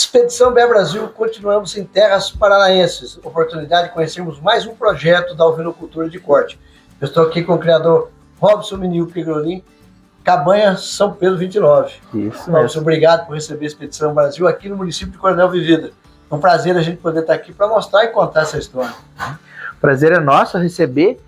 Expedição BR Brasil, continuamos em terras paranaenses. Oportunidade de conhecermos mais um projeto da ovinocultura de corte. Eu estou aqui com o criador Robson Minil Pegrolin, Cabanha, São Pedro 29. Isso, Robson, obrigado por receber a Expedição Brasil aqui no município de Coronel Vivida. É um prazer a gente poder estar aqui para mostrar e contar essa história. Prazer é nosso receber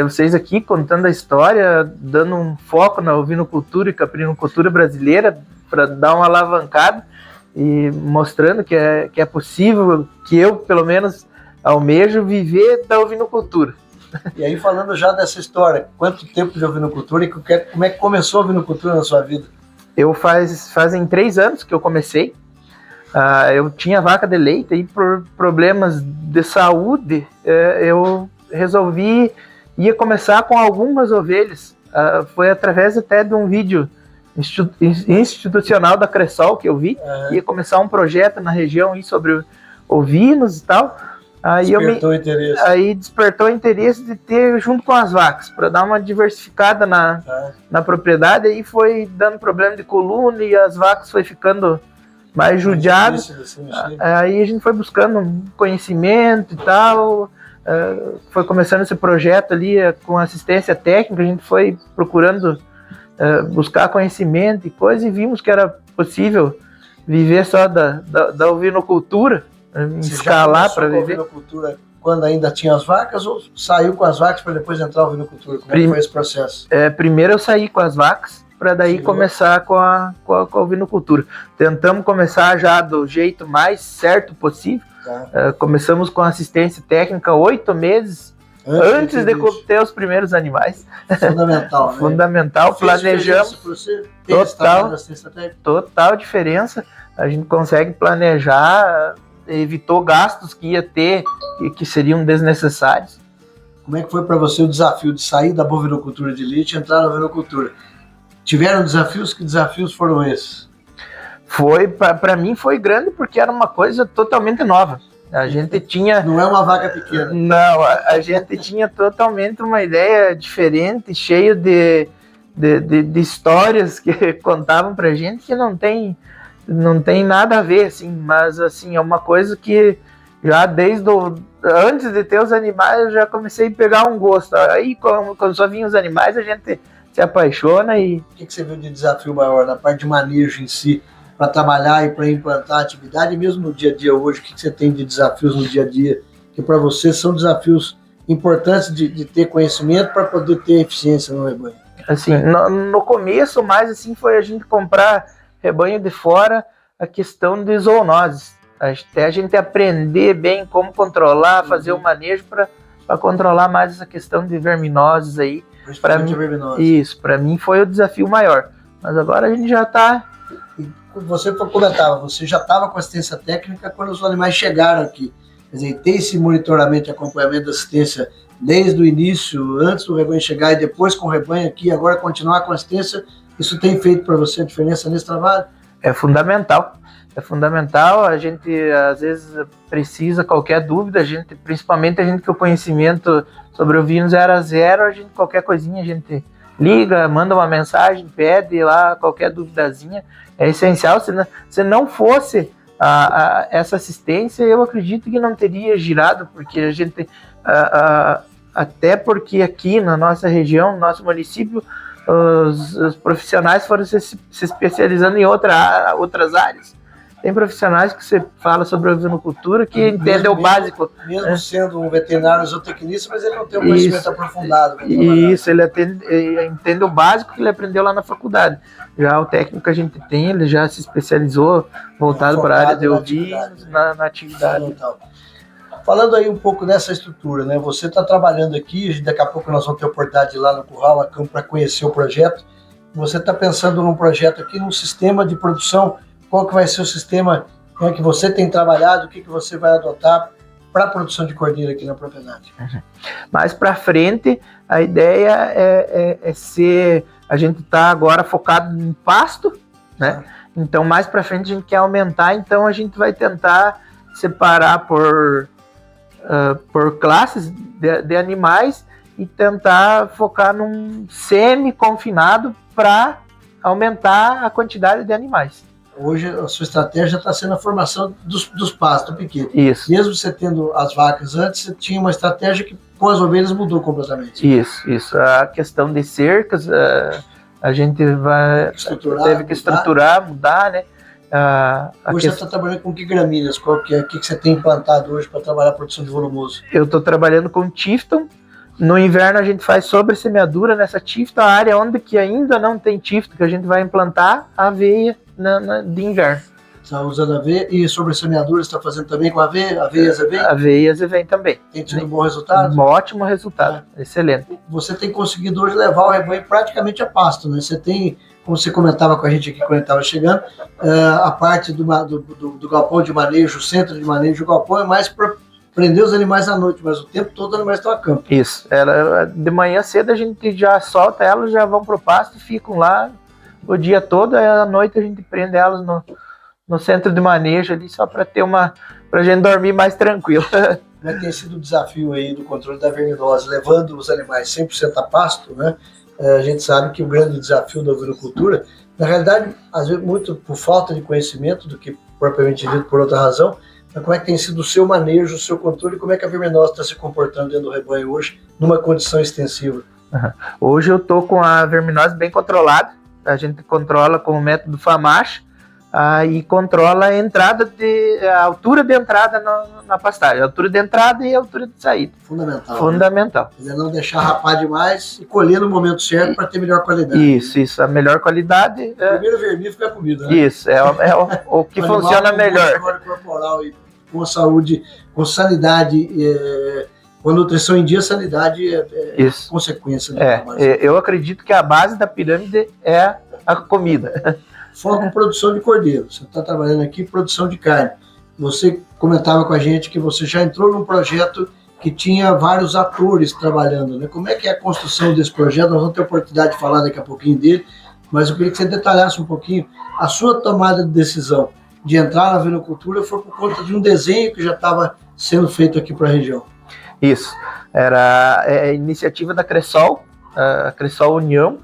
vocês aqui contando a história, dando um foco na ovinocultura e caprinocultura brasileira para dar uma alavancada e mostrando que é possível, que eu, pelo menos, almejo viver da ovinocultura. E aí, falando já dessa história, quanto tempo de ovinocultura e como é que começou a ovinocultura na sua vida? Fazem 3 anos que eu comecei. Eu tinha vaca de leite e por problemas de saúde, eu resolvi ia começar com algumas ovelhas. Foi através até de um vídeo institucional da Cressol que eu vi. Ia começar um projeto na região sobre ovinos e tal. Aí despertou o interesse de ter junto com as vacas, para dar uma diversificada na propriedade. Aí foi dando problema de coluna e as vacas foi ficando mais judiadas. Aí a gente foi buscando conhecimento e tal. Foi começando esse projeto ali com assistência técnica. A gente foi procurando buscar conhecimento e coisa, e vimos que era possível viver só da ovinocultura, escalar para viver. Ovinocultura quando ainda tinha as vacas, ou saiu com as vacas para depois entrar na ovinocultura? Como é que foi esse processo? Primeiro eu saí com as vacas para daí começar com a ovinocultura. Tentamos começar já do jeito mais certo possível. Começamos com assistência técnica 8 meses antes de ter os primeiros animais. Fundamental, né? Fundamental. Planejamos. Total diferença. A gente consegue planejar, evitou gastos que ia ter e que seriam desnecessários. Como é que foi para você o desafio de sair da bovinocultura de leite e entrar na ovinocultura? Tiveram desafios? Que desafios foram esses? Para mim foi grande porque era uma coisa totalmente nova. A gente tinha... Não é uma vaca pequena. Não, a gente tinha totalmente uma ideia diferente, cheio de histórias que contavam pra gente que não tem nada a ver, assim, mas assim, é uma coisa que já antes de ter os animais eu já comecei a pegar um gosto. Aí quando só vinham os animais a gente se apaixona e... O que você viu de desafio maior na parte de manejo em si, para trabalhar e para implantar a atividade, e mesmo no dia a dia hoje, o que você tem de desafios no dia a dia, que para você são desafios importantes de ter conhecimento para poder ter eficiência no rebanho? Assim, no começo, mais assim, foi a gente comprar rebanho de fora, a questão de zoonoses, até a gente aprender bem como controlar, fazer o manejo para controlar mais essa questão de verminoses aí. Isso, para mim foi o desafio maior, mas agora a gente já está... Você comentava, você já estava com assistência técnica quando os animais chegaram aqui. Quer dizer, tem esse monitoramento e acompanhamento da assistência desde o início, antes do rebanho chegar e depois com o rebanho aqui, agora continuar com assistência. Isso tem feito para você a diferença nesse trabalho? É fundamental. É fundamental. A gente, às vezes, precisa, qualquer dúvida, principalmente a gente que o conhecimento sobre ovinos era zero, qualquer coisinha a gente liga, manda uma mensagem, pede lá qualquer duvidazinha. É essencial. Se não fosse essa assistência, eu acredito que não teria girado, porque a gente, até porque aqui na nossa região, no nosso município, os profissionais foram se especializando em outras áreas. Tem profissionais que você fala sobre ovinocultura que entendem o básico. Mesmo sendo um veterinário zootecnista, mas ele não tem um conhecimento aprofundado. Isso, ele entende o básico que ele aprendeu lá na faculdade. Já o técnico que a gente tem, ele já se especializou, voltado para a área de ovinos, na atividade. Falando aí um pouco dessa estrutura, né? Você está trabalhando aqui, daqui a pouco nós vamos ter a oportunidade de ir lá no Curral, a campo, para conhecer o projeto. Você está pensando num projeto aqui, num sistema de produção. Qual que vai ser o sistema que você tem trabalhado, o que você vai adotar para a produção de cordeiro aqui na propriedade? Mais para frente, a ideia é ser... A gente está agora focado em pasto, né? Então, mais para frente a gente quer aumentar, então a gente vai tentar separar por classes de animais e tentar focar num semi-confinado para aumentar a quantidade de animais. Hoje a sua estratégia está sendo a formação dos pastos, do piquete. Isso. Mesmo você tendo as vacas antes, você tinha uma estratégia que com as ovelhas mudou completamente. Isso. A questão de cercas, a gente teve que estruturar, mudar, né? Hoje você está trabalhando com que gramíneas? O que você tem implantado hoje para trabalhar a produção de volumoso? Eu estou trabalhando com Tifton. No inverno a gente faz sobre semeadura nessa Tifton, a área onde que ainda não tem Tifton, que a gente vai implantar aveia de inverno. Está usando aveia e sobre semeadura está fazendo também com aveias e vem? Aveias e vem também. Tem tido um bom resultado? Um ótimo resultado, excelente. Você tem conseguido hoje levar o rebanho praticamente a pasto, né? Você tem, como você comentava com a gente aqui quando estava chegando, a parte do galpão de manejo, o centro de manejo do galpão é mais para prender os animais à noite, mas o tempo todo os animais estão a campo. Isso, de manhã cedo a gente já solta elas, já vão pro pasto e ficam lá o dia todo, aí à noite a gente prende elas no centro de manejo ali, só para pra gente dormir mais tranquilo. Tem sido o desafio aí do controle da verminose, levando os animais 100% a pasto, né? A gente sabe que o grande desafio da ovinocultura, na realidade, às vezes muito por falta de conhecimento do que propriamente dito por outra razão, mas como é que tem sido o seu manejo, o seu controle, como é que a verminose está se comportando dentro do rebanho hoje, numa condição extensiva? Hoje eu estou com a verminose bem controlada, a gente controla com o método FAMACH, e controla a altura de entrada na pastagem, a altura de entrada e a altura de saída. Fundamental. Né? Não deixar rapar demais e colher no momento certo para ter melhor qualidade. Isso, a melhor qualidade. O primeiro vermífugo é a comida, né? Isso, é o que funciona melhor. Corporal e com saúde, com sanidade, com a nutrição em dia, sanidade é consequência. Eu acredito que a base da pirâmide é a comida. Foco em produção de cordeiro. Você está trabalhando aqui em produção de carne. Você comentava com a gente que você já entrou num projeto que tinha vários atores trabalhando, né? Como é que é a construção desse projeto? Nós vamos ter a oportunidade de falar daqui a pouquinho dele, mas eu queria que você detalhasse um pouquinho. A sua tomada de decisão de entrar na vinocultura foi por conta de um desenho que já estava sendo feito aqui para a região. Isso. Era a iniciativa da Cressol, a Cressol União.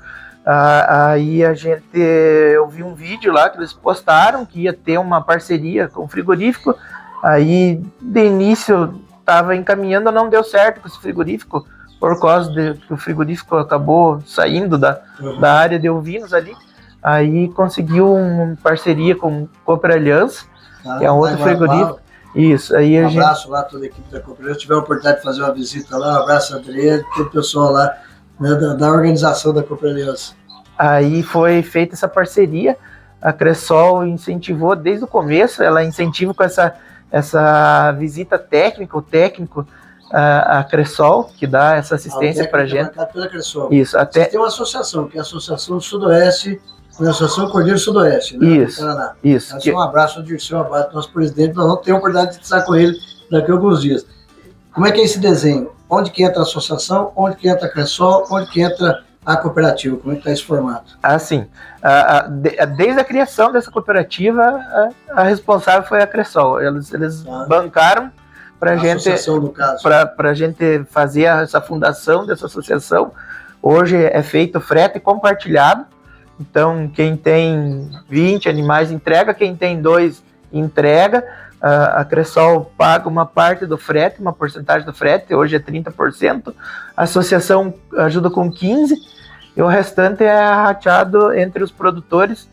Aí eu vi um vídeo lá que eles postaram que ia ter uma parceria com o frigorífico. Aí de início estava encaminhando, não deu certo com esse frigorífico por causa que o frigorífico acabou saindo da área de ovinos ali. Aí conseguiu uma parceria com o Cooper Aliança, que é um outro frigorífico. Isso, aí abraço lá, toda a equipe da Cooper Aliança. Se tiver a oportunidade de fazer uma visita lá, um abraço a Adriano, todo o pessoal lá, né, da organização da Cooper Aliança. Aí foi feita essa parceria, a Cressol incentivou desde o começo, ela incentiva com essa visita técnica, o técnico, a Cressol, que dá essa assistência para a gente. Pela Cressol. Isso, Você tem uma associação, que é a Associação Sudoeste, a Associação Cordeiro Sudoeste, né? Isso, Paraná. Isso. Um abraço ao Dirceu Abate, nosso presidente, nós vamos ter a oportunidade de estar com ele daqui a alguns dias. Como é que é esse desenho? Onde que entra a associação, onde que entra a Cressol, onde que entra a cooperativa? Como é que está esse formato? Assim, desde a criação dessa cooperativa, a responsável foi a Cressol. Eles bancaram para a gente fazer essa fundação dessa associação. Hoje é feito frete compartilhado. Então, quem tem 20 animais entrega, quem tem 2 entrega. A Cressol paga uma parte do frete, uma porcentagem do frete, hoje é 30%. A associação ajuda com 15%, e o restante é rateado entre os produtores,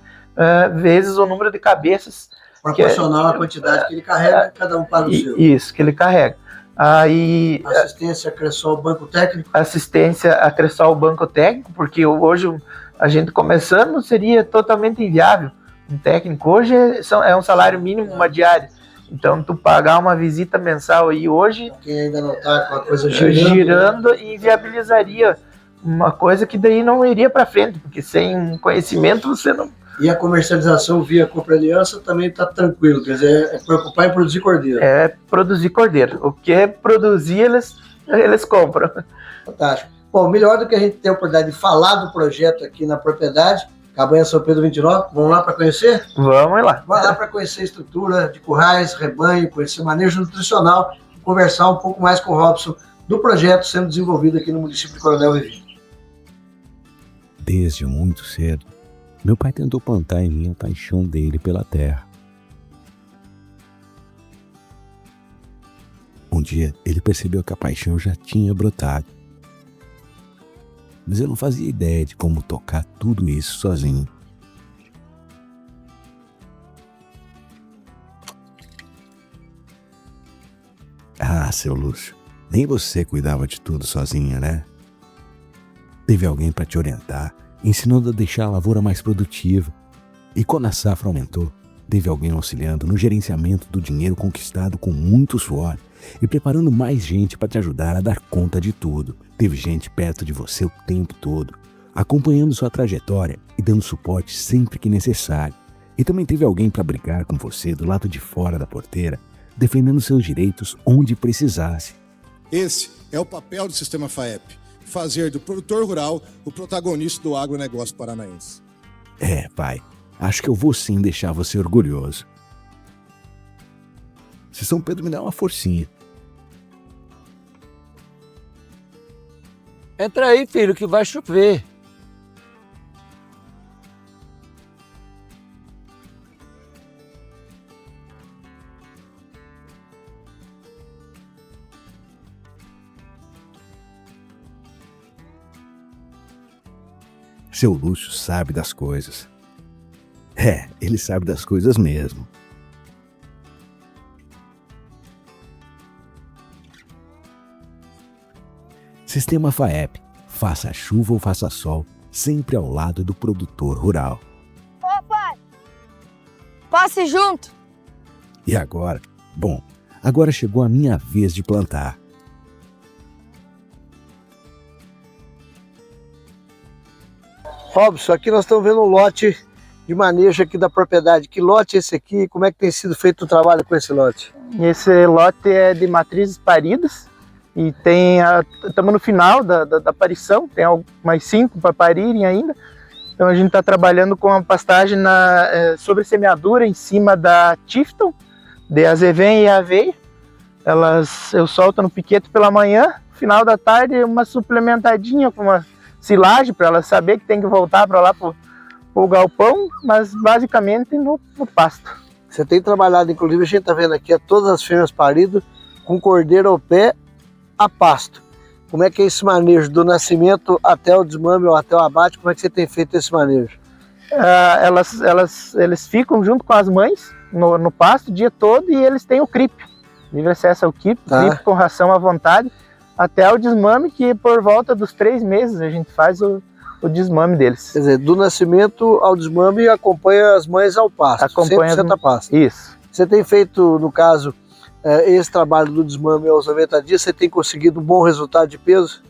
vezes o número de cabeças. Proporcional à quantidade que ele carrega, cada um paga o seu. Isso, que ele carrega. Aí, assistência a Cressol Banco Técnico? Assistência a Cressol Banco Técnico, porque hoje a gente começando seria totalmente inviável. Um técnico hoje é um salário mínimo, uma diária. Então, tu pagar uma visita mensal aí hoje, quem ainda não está com a coisa girando, inviabilizaria uma coisa que daí não iria para frente, porque sem conhecimento você não... E a comercialização via Cooper Aliança também está tranquilo, quer dizer, é preocupar em produzir cordeiro. É produzir cordeiro. O que é produzir, eles compram. Fantástico. Bom, melhor do que a gente ter a oportunidade de falar do projeto aqui na propriedade, Cabanha São Pedro 29, vamos lá para conhecer? Vamos lá. Vamos lá para conhecer a estrutura de currais, rebanho, conhecer manejo nutricional e conversar um pouco mais com o Robson do projeto sendo desenvolvido aqui no município de Coronel Vivim. Desde muito cedo, Meu pai tentou plantar em mim a paixão dele pela terra. Um dia, ele percebeu que a paixão já tinha brotado. Mas eu não fazia ideia de como tocar tudo isso sozinho. Ah, seu Lúcio, nem você cuidava de tudo sozinha, né? Teve alguém para te orientar, ensinando a deixar a lavoura mais produtiva. E quando a safra aumentou, teve alguém auxiliando no gerenciamento do dinheiro conquistado com muito suor e preparando mais gente para te ajudar a dar conta de tudo. Teve gente perto de você o tempo todo, acompanhando sua trajetória e dando suporte sempre que necessário. E também teve alguém para brigar com você do lado de fora da porteira, defendendo seus direitos onde precisasse. Esse é o papel do Sistema FAEP, fazer do produtor rural o protagonista do agronegócio paranaense. É, pai, acho que eu vou sim deixar você orgulhoso. Se São Pedro me dá uma forcinha. Entra aí, filho, que vai chover. Seu Lúcio sabe das coisas. É, ele sabe das coisas mesmo. Sistema FAEP, faça chuva ou faça sol, sempre ao lado do produtor rural. Ô pai, passe junto. E agora? Bom, agora chegou a minha vez de plantar. Robson, aqui nós estamos vendo um lote de manejo aqui da propriedade. Que lote é esse aqui? Como é que tem sido feito o trabalho com esse lote? Esse lote é de matrizes paridas e estamos no final da parição, tem mais 5 para parirem ainda. Então a gente está trabalhando com a pastagem sobre semeadura em cima da Tifton, de azevém e aveia. Eu solto no piquete pela manhã, final da tarde uma suplementadinha com uma silagem para ela saber que tem que voltar para lá para o galpão, mas basicamente no pasto. Você tem trabalhado, inclusive a gente está vendo aqui, todas as fêmeas paridas com cordeiro ao pé a pasto. Como é que é esse manejo do nascimento até o desmame ou até o abate? Como é que você tem feito esse manejo? Eles ficam junto com as mães no pasto o dia todo e eles têm o CRIP, livre acesso ao CRIP, CRIP com ração à vontade, até o desmame, que por volta dos 3 meses a gente faz o desmame deles. Quer dizer, do nascimento ao desmame acompanha as mães ao pasto, acompanha 100% a pasto. Isso. Você tem feito, no caso, esse trabalho do desmame aos 90 dias, você tem conseguido um bom resultado de peso?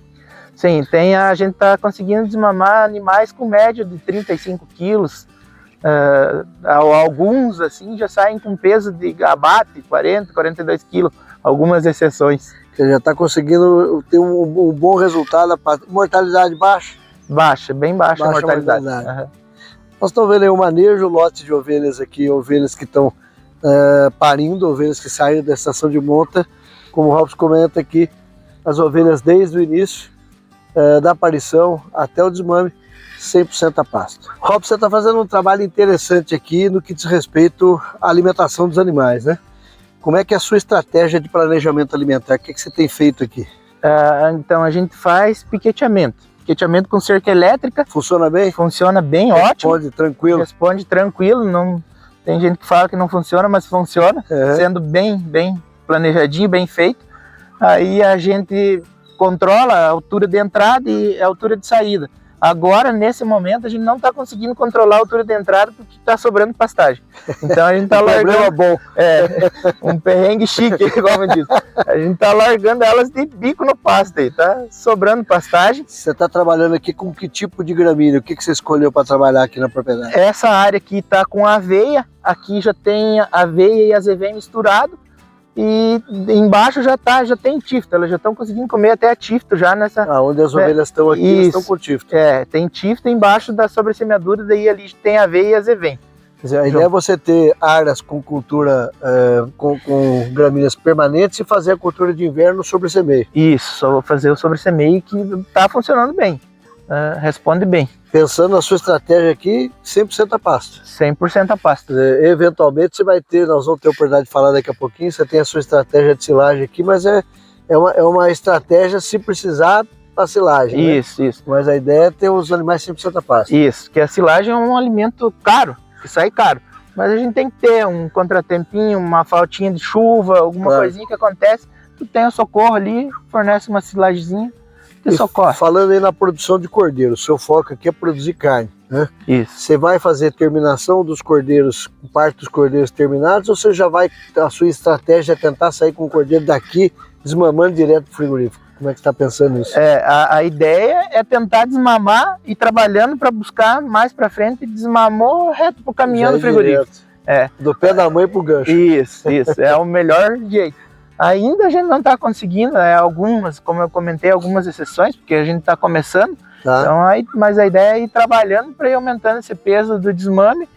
Sim, a gente está conseguindo desmamar animais com média de 35 quilos. Alguns assim já saem com peso de abate, 40, 42 quilos, algumas exceções. Você já está conseguindo ter um bom resultado, mortalidade baixa? Baixa, bem baixa a mortalidade. Uhum. Nós estamos vendo aí o manejo, lote de ovelhas aqui, ovelhas que estão parindo, ovelhas que saíram da estação de monta. Como o Robson comenta aqui, as ovelhas desde o início da aparição até o desmame, 100% a pasto. Robson, você está fazendo um trabalho interessante aqui no que diz respeito à alimentação dos animais, né? Como é que é a sua estratégia de planejamento alimentar? O que você tem feito aqui? Então a gente faz piqueteamento com cerca elétrica. Funciona bem? Funciona bem, ótimo. Responde tranquilo? Responde tranquilo, não tem gente que fala que não funciona, mas funciona, sendo bem planejadinho, bem feito. Aí a gente controla a altura de entrada e a altura de saída. Agora, nesse momento, a gente não está conseguindo controlar a altura de entrada porque está sobrando pastagem. Então a gente está largando... bom. Um perrengue chique, como diz. A gente está largando elas de bico no pasto aí, tá sobrando pastagem. Você está trabalhando aqui com que tipo de gramínea? O que você escolheu para trabalhar aqui na propriedade? Essa área aqui está com aveia, aqui já tem aveia e azevém misturado. E embaixo já tem tifto, elas já estão conseguindo comer até a tifto já nessa... onde as ovelhas estão aqui, elas estão com tifto. Tem tifto embaixo da sobressemeadura, daí ali tem aveia e azevém. Quer dizer, a ideia é você ter áreas com cultura, com gramíneas permanentes e fazer a cultura de inverno sobre semeio. Isso, só vou fazer o sobre semeio que está funcionando bem, responde bem. pensando na sua estratégia aqui, 100% a pasto. 100% a pasto. Eventualmente você vai ter, nós vamos ter a oportunidade de falar daqui a pouquinho, você tem a sua estratégia de silagem aqui, mas é uma estratégia se precisar para silagem. Isso, né? isso. Mas a ideia é ter os animais 100% a pasto. Isso, que a silagem é um alimento caro, que sai caro. Mas a gente tem que ter um contratempinho, uma faltinha de chuva, alguma coisinha que acontece, tu tem o socorro ali, fornece uma silagemzinha, te socorre. Falando aí na produção de cordeiro, o seu foco aqui é produzir carne, né? Isso. Você vai fazer terminação dos cordeiros, parte dos cordeiros terminados, ou você já vai, a sua estratégia é tentar sair com o cordeiro daqui, desmamando direto pro frigorífico? Como é que você está pensando nisso? A ideia é tentar desmamar e trabalhando para buscar mais para frente, desmamou reto pro caminhão do frigorífico. Do pé da mãe pro gancho. Isso, é o melhor jeito. Ainda a gente não está conseguindo, algumas, como eu comentei, algumas exceções, porque a gente está começando. Tá. Então, mas a ideia é ir trabalhando para ir aumentando esse peso do desmame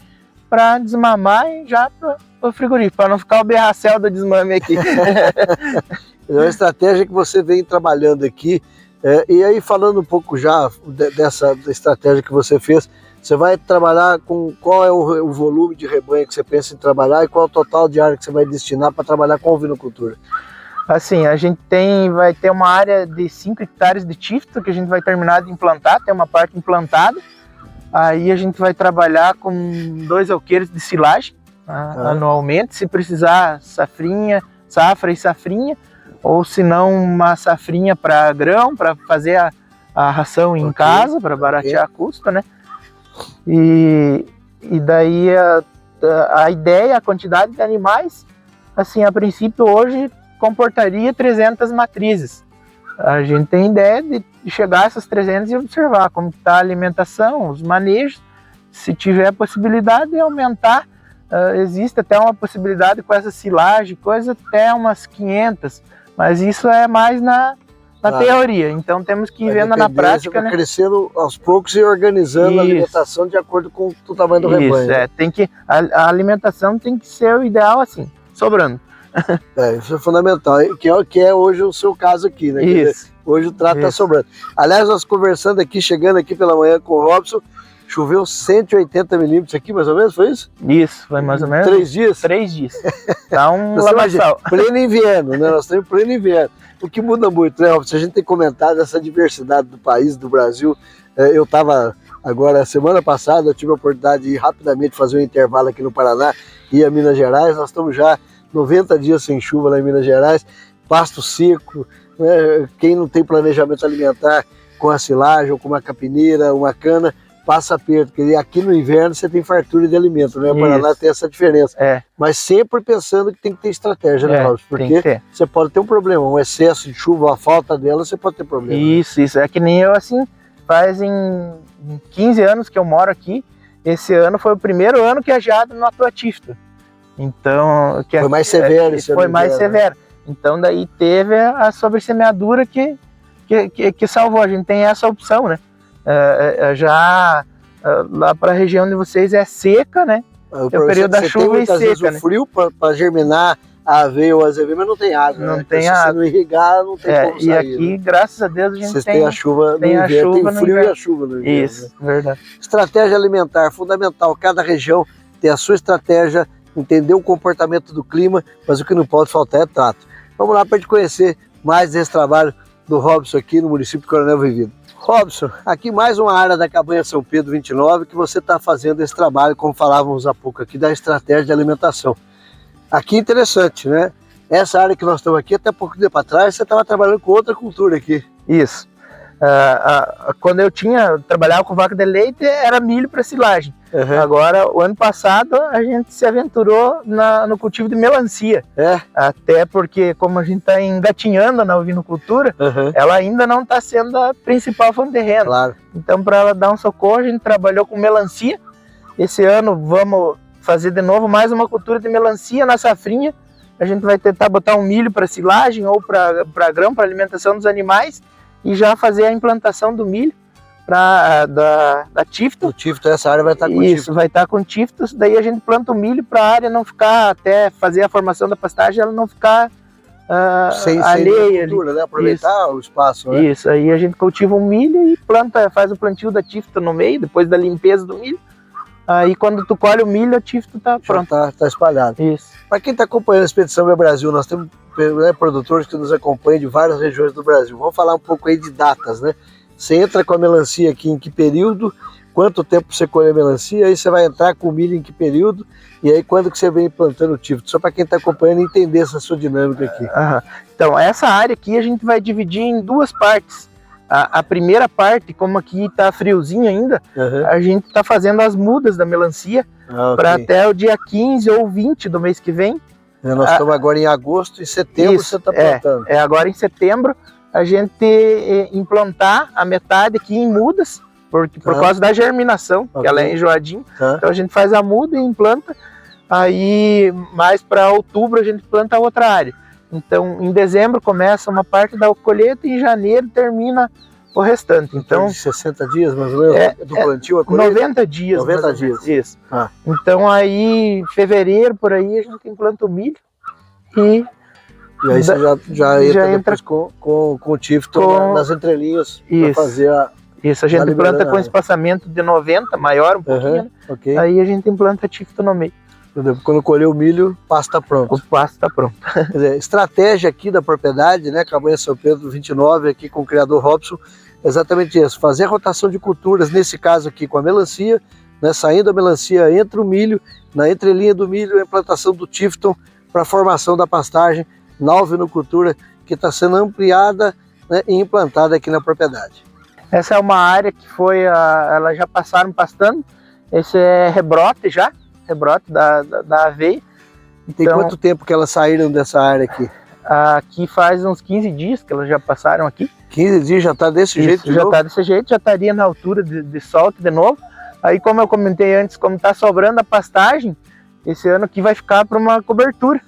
para desmamar e já para o frigorífico, para não ficar o berracel do desmame aqui. É uma estratégia que você vem trabalhando aqui. E aí, falando um pouco já dessa estratégia que você fez, você vai trabalhar com qual é o volume de rebanho que você pensa em trabalhar e qual é o total de área que você vai destinar para trabalhar com ovinocultura? Assim, a gente vai ter uma área de 5 hectares de tifto que a gente vai terminar de implantar, tem uma parte implantada. Aí a gente vai trabalhar com 2 alqueires de silagem anualmente, se precisar safra e safrinha, ou se não uma safrinha para grão, para fazer a ração em casa, para baratear custo, né? E daí a ideia, a quantidade de animais, assim, a princípio hoje comportaria 300 matrizes. A gente tem ideia de chegar a essas 300 e observar como está a alimentação, os manejos, se tiver possibilidade de aumentar, existe até uma possibilidade com essa silagem, coisa até umas 500, mas isso é mais na teoria, então temos que ir vendo na prática, né? Crescendo aos poucos e organizando a alimentação de acordo com o tamanho do rebanho. A alimentação tem que ser o ideal assim, sobrando. Isso é fundamental, que é hoje o seu caso aqui, né? Isso. Hoje o trato está sobrando. Aliás, nós conversando aqui, chegando aqui pela manhã com o Robson, choveu 180 milímetros aqui, mais ou menos, foi isso? Isso, foi mais ou menos. 3 dias? 3 dias. Tá um lamaçal. Pleno inverno, né? Nós estamos em pleno inverno. O que muda muito, né, Robson? A gente tem comentado essa diversidade do país, do Brasil. Eu estava agora, semana passada, eu tive a oportunidade de ir rapidamente fazer um intervalo aqui no Paraná e a Minas Gerais. Nós estamos já 90 dias sem chuva lá em Minas Gerais, pasto seco, né? Quem não tem planejamento alimentar com a silagem ou com uma capineira, uma cana, passa aperto, porque aqui no inverno você tem fartura de alimento, né? O Paraná tem essa diferença. Mas sempre pensando que tem que ter estratégia, né, Robson? Porque você pode ter um problema, um excesso de chuva, a falta dela, você pode ter problema. Isso, é que nem eu, assim, fazem 15 anos que eu moro aqui, esse ano foi o primeiro ano que a geada não atuou tifto. Então, foi mais severo. Foi mais severo. Então daí teve a sobressemeadura que salvou. A gente tem essa opção, né? Lá para a região de vocês é seca, né? O período da chuva e seca, né? O frio para germinar a aveia ou a azeveia, mas não tem água. Não né? tem então, água. Se não irrigar, não tem como sair. E aqui, né? Graças a Deus, a gente vocês têm a chuva no inverno, tem o frio e a chuva no inverno. Isso, verdade. Estratégia alimentar, fundamental. Cada região tem a sua estratégia, entender o comportamento do clima, mas o que não pode faltar é trato. Vamos lá para a gente conhecer mais desse trabalho do Robson aqui no município de Coronel Vivida. Robson, aqui mais uma área da Cabanha São Pedro 29 que você está fazendo esse trabalho, como falávamos há pouco aqui, da estratégia de alimentação. Aqui interessante, né? Essa área que nós estamos aqui, até pouco tempo atrás, você estava trabalhando com outra cultura aqui. Isso. Quando eu trabalhava com vaca de leite, era milho para silagem. Uhum. Agora, o ano passado, a gente se aventurou no cultivo de melancia. Até porque, como a gente está engatinhando na ovinocultura, ela ainda não está sendo a principal fonte de renda. Claro. Então, para ela dar um socorro, a gente trabalhou com melancia. Esse ano, vamos fazer de novo mais uma cultura de melancia na safrinha. A gente vai tentar botar um milho para silagem ou para grão, para alimentação dos animais, e já fazer a implantação do milho da tifto. O tifto, essa área vai estar com tifto. Isso, vai estar com tiftos, daí a gente planta o milho para a área não ficar, até fazer a formação da pastagem, ela não ficar sem alheia ali. cultura, né? Aproveitar o espaço, né? Isso, aí a gente cultiva um milho e planta, faz o plantio da tifta no meio, depois da limpeza do milho. Aí quando tu colhe o milho, a tifta tá pronta. Tá espalhado. Isso. Para quem está acompanhando a Expedição Meu Brasil, nós temos, né, produtores que nos acompanham de várias regiões do Brasil. Vamos falar um pouco aí de datas, né? Você entra com a melancia aqui em que período? Quanto tempo você colhe a melancia? Aí você vai entrar com o milho em que período? E aí quando que você vem plantando o tifto? Só para quem está acompanhando entender essa sua dinâmica aqui. Então, essa área aqui a gente vai dividir em duas partes. A primeira parte, como aqui está friozinho ainda, a gente está fazendo as mudas da melancia para até o dia 15 ou 20 do mês que vem. Nós estamos agora em agosto e setembro. Isso, você está plantando. Agora em setembro a gente implantar a metade aqui em mudas, por causa da germinação, que ela é enjoadinha. Então a gente faz a muda e implanta. Aí mais para outubro a gente planta a outra área. Então, em dezembro começa uma parte da colheita e em janeiro termina o restante. Então, de 60 dias, mais ou menos, do plantio a colheita? 90 dias. 90 dias. Isso. Então, aí, em fevereiro, por aí, a gente implanta o milho e aí você já entra com o tifto nas entrelinhas para fazer a... Isso, a gente planta com espaçamento de 90, maior um pouquinho, né? Aí a gente implanta tifto no meio. Quando colher o milho, o pasto está pronto. O pasto está pronto. Quer dizer, estratégia aqui da propriedade, né? Cabanha São Pedro 29, aqui com o criador Robson, exatamente isso. Fazer a rotação de culturas, nesse caso aqui com a melancia, né? Saindo a melancia entre o milho, na entrelinha do milho, a implantação do tifton para a formação da pastagem na alvinocultura, que está sendo ampliada, né, e implantada aqui na propriedade. Essa é uma área que foi, elas já passaram pastando. Esse é rebrote já. Rebrote da aveia. Tem quanto tempo que elas saíram dessa área aqui? Aqui faz uns 15 dias que elas já passaram aqui. 15 dias já está desse jeito? Já está desse jeito, já estaria na altura de solto de novo. Aí, como eu comentei antes, como está sobrando a pastagem, esse ano aqui vai ficar para uma cobertura,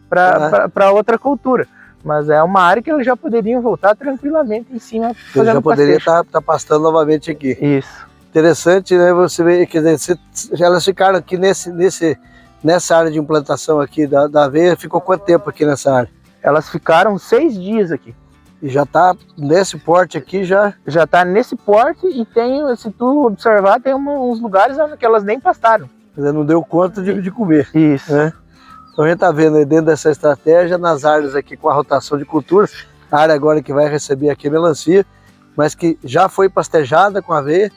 para outra cultura. Mas é uma área que elas já poderiam voltar tranquilamente em cima. Eles já poderiam estar pastando novamente aqui. Isso. Interessante, né? Você vê, quer dizer, elas ficaram aqui nessa área de implantação aqui da aveia. Ficou quanto tempo aqui nessa área? Elas ficaram 6 dias aqui. E já está nesse porte aqui já? Já está nesse porte e tem, se tu observar, tem uns lugares que elas nem pastaram. Quer dizer, não deu conta de comer. Isso. Né? Então a gente está vendo aí dentro dessa estratégia, nas áreas aqui com a rotação de culturas, a área agora que vai receber aqui a melancia, mas que já foi pastejada com aveia,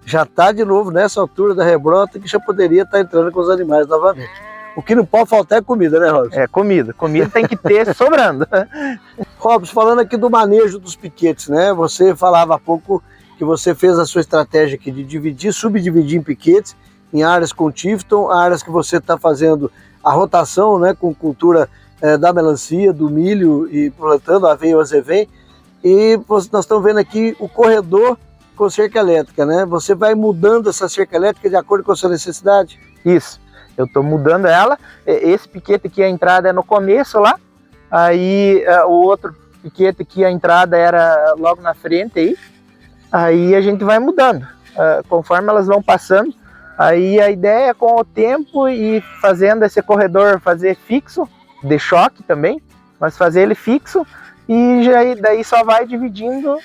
já está de novo nessa altura da rebrota, que já poderia estar entrando com os animais novamente. O que não pode faltar é comida, né, Robson? É, comida. Comida tem que ter sobrando. Robson, falando aqui do manejo dos piquetes, né? Você falava há pouco que você fez a sua estratégia aqui de subdividir em piquetes, em áreas com tifton, áreas que você está fazendo a rotação, né, com cultura da melancia, do milho e plantando a aveia ou azevém. E nós estamos vendo aqui o corredor com cerca elétrica, né? Você vai mudando essa cerca elétrica de acordo com a sua necessidade? Isso, eu estou mudando ela. Esse piquete aqui, a entrada é no começo lá, aí o outro piquete aqui, a entrada era logo na frente aí a gente vai mudando, conforme elas vão passando. Aí a ideia é com o tempo e fazendo esse corredor fazer fixo, de choque também, mas fazer ele fixo e daí só vai dividindo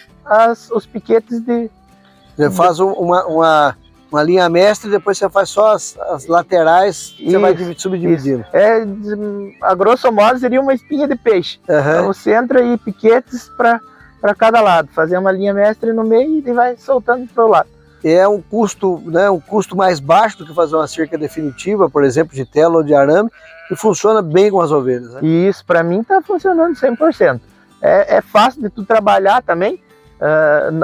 os piquetes de... Você faz uma linha mestra e depois você faz só as laterais e você vai subdividindo. A grosso modo seria uma espinha de peixe. Então você entra aí piquetes para cada lado, fazer uma linha mestra no meio e vai soltando para o lado. É um custo, né, um custo mais baixo do que fazer uma cerca definitiva, por exemplo, de tela ou de arame, e funciona bem com as ovelhas. Né? Isso, para mim está funcionando 100%. É fácil de tu trabalhar também,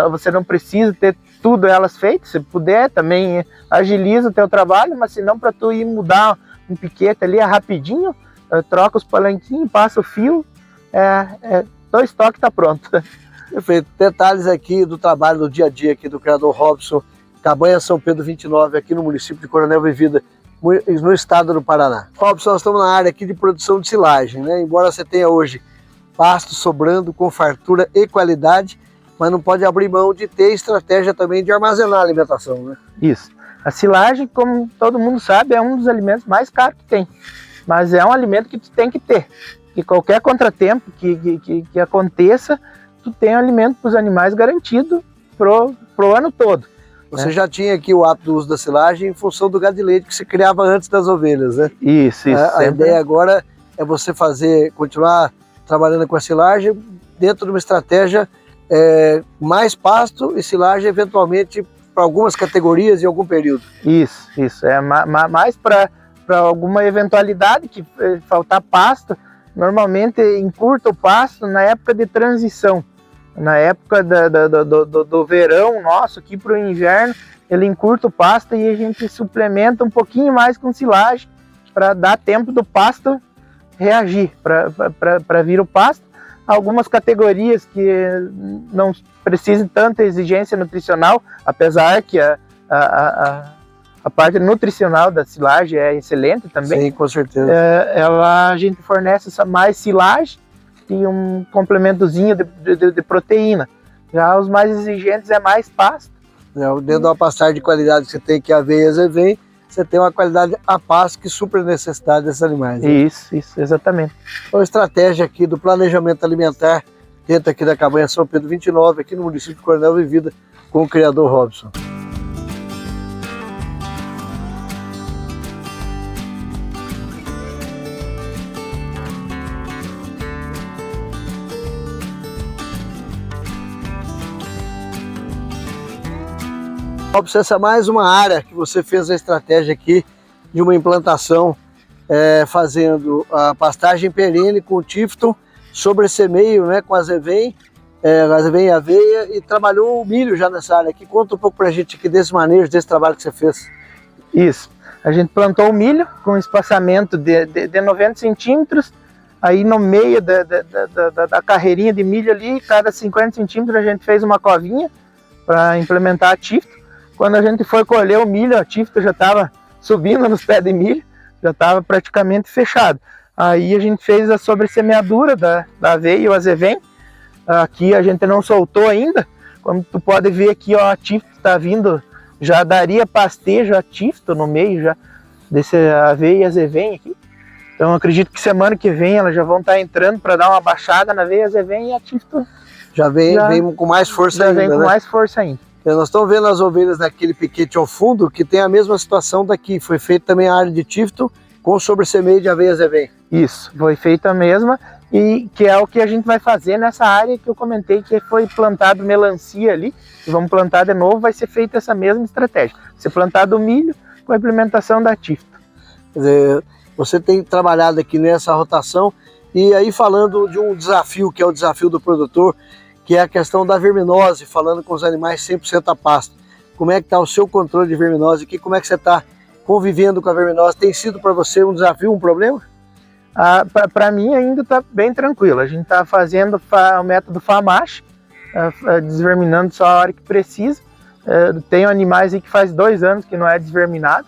você não precisa ter tudo elas feitas, se puder também agiliza o teu trabalho, mas se não, para tu ir mudar um piquete ali rapidinho, troca os palanquinhos, passa o fio, 2 toques está pronto. Perfeito. Detalhes aqui do trabalho do dia a dia aqui do criador Robson, Cabanha São Pedro 29, aqui no município de Coronel Vivida, no estado do Paraná. Robson, nós estamos na área aqui de produção de silagem, né? Embora você tenha hoje pasto sobrando com fartura e qualidade, mas não pode abrir mão de ter estratégia também de armazenar a alimentação, né? Isso. A silagem, como todo mundo sabe, é um dos alimentos mais caros que tem. Mas é um alimento que tu tem que ter. que qualquer contratempo que aconteça, tu tem alimento para os animais garantido pro ano todo. Você já tinha aqui o hábito do uso da silagem em função do gado de leite que se criava antes das ovelhas, né? Isso. A ideia agora é você continuar trabalhando com a silagem dentro de uma estratégia mais pasto e silagem eventualmente para algumas categorias em algum período. Isso. É mais para alguma eventualidade que faltar pasto, normalmente encurta o pasto na época de transição. Na época do verão nosso, aqui para o inverno, ele encurta o pasto e a gente suplementa um pouquinho mais com silagem para dar tempo do pasto reagir, para vir o pasto. Algumas categorias que não precisam tanta exigência nutricional, apesar que a parte nutricional da silagem é excelente também. Sim, com certeza. A gente fornece mais silagem e um complementozinho de proteína. Já os mais exigentes é mais pasto. Dentro de uma pastagem de qualidade que você tem, que é a aveia e a azevém, você tem uma qualidade a pasto que supre a necessidade desses animais. Né? Isso, exatamente. Então, a estratégia aqui do planejamento alimentar dentro aqui da cabanha São Pedro 29, aqui no município de Coronel Vivida, com o criador Robson. Robson, essa é mais uma área que você fez a estratégia aqui de uma implantação fazendo a pastagem perene com o Tifton, sobre semeio, né, com azevém e aveia, e trabalhou o milho já nessa área aqui. Conta um pouco pra gente aqui desse manejo, desse trabalho que você fez. Isso, a gente plantou o milho com espaçamento de 90 centímetros, aí no meio da carreirinha de milho ali, cada 50 centímetros a gente fez uma covinha para implementar a Tifton. Quando a gente foi colher o milho, a Tifton já estava subindo nos pés de milho, já estava praticamente fechado. Aí a gente fez a sobressemeadura da aveia e o azevém. Aqui a gente não soltou ainda. Como tu pode ver aqui, ó, a Tifton está vindo, já daria pastejo a Tifton no meio já desse aveia e azevém aqui. Então acredito que semana que vem elas já vão estar entrando para dar uma baixada na aveia e azevém, e a Tifton já vem com mais força ainda. Já vem com mais força ainda. Nós estamos vendo as ovelhas naquele piquete ao fundo, que tem a mesma situação daqui. Foi feita também a área de Tifton com sobressemeio de aveia e azevém. Isso, foi feita a mesma, e que é o que a gente vai fazer nessa área que eu comentei, que foi plantado melancia ali, e vamos plantar de novo, vai ser feita essa mesma estratégia. Vai ser plantado o milho com a implementação da Tifton. Quer dizer, você tem trabalhado aqui nessa rotação, e aí falando de um desafio, que é o desafio do produtor, que é a questão da verminose, falando com os animais 100% a pasto. Como é que está o seu controle de verminose aqui? Como é que você está convivendo com a verminose? Tem sido para você um desafio, um problema? Para mim ainda está bem tranquilo. A gente está fazendo o método FAMACH, desverminando só a hora que precisa. Tenho animais aí que faz 2 anos que não é desverminado.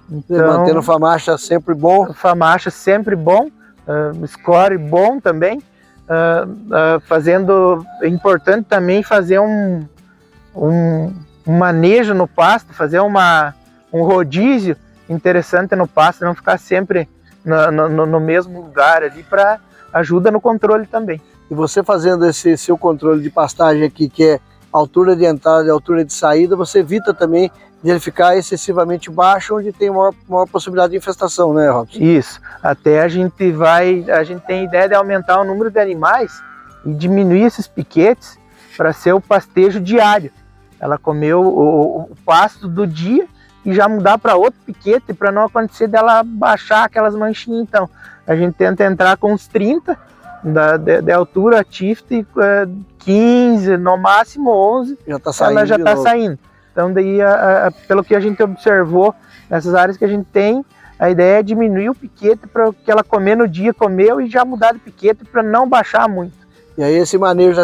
Então, mantendo o FAMACH sempre bom? FAMACH sempre bom, score bom também. É importante também fazer um manejo no pasto, fazer um rodízio interessante no pasto, não ficar sempre no mesmo lugar ali, para ajuda no controle também. E você fazendo esse seu controle de pastagem aqui, que é altura de entrada e altura de saída, você evita também de ele ficar excessivamente baixo, onde tem maior possibilidade de infestação, né, Robson? Isso, até a gente tem ideia de aumentar o número de animais e diminuir esses piquetes para ser o pastejo diário. Ela comeu o pasto do dia e já mudar para outro piquete, para não acontecer dela baixar aquelas manchinhas. Então, a gente tenta entrar com uns 30 de altura, Tifton, 15, no máximo 11, já tá saindo, ela já está saindo. Então, daí, pelo que a gente observou nessas áreas que a gente tem, a ideia é diminuir o piquete para que ela comer no dia, comeu, e já mudar de piquete para não baixar muito. E aí esse manejo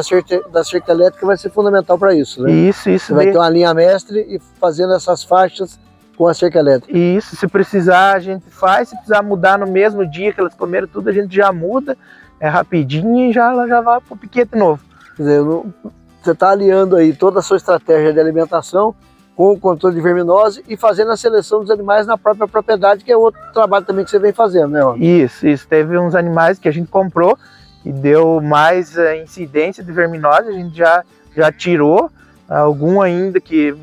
da cerca elétrica vai ser fundamental para isso, né? Isso. Você vai ter uma linha mestre e fazendo essas faixas com a cerca elétrica. Isso, se precisar a gente faz, se precisar mudar no mesmo dia que elas comeram tudo, a gente já muda, é rapidinho, e ela já vai para o piquete novo. Quer dizer, você está aliando aí toda a sua estratégia de alimentação com o controle de verminose e fazendo a seleção dos animais na própria propriedade, que é outro trabalho também que você vem fazendo, né, Robson? Isso. Teve uns animais que a gente comprou e deu mais incidência de verminose, a gente já tirou. Algum ainda que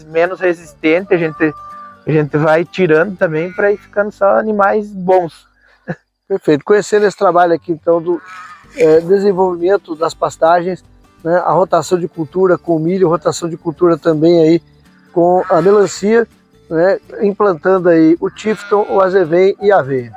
menos resistente, a gente vai tirando também para ir ficando só animais bons. Perfeito. Conhecendo esse trabalho aqui, então, do desenvolvimento das pastagens, né, a rotação de cultura com o milho, rotação de cultura também aí com a melancia, né, implantando aí o Tifton, o azevém e a aveia.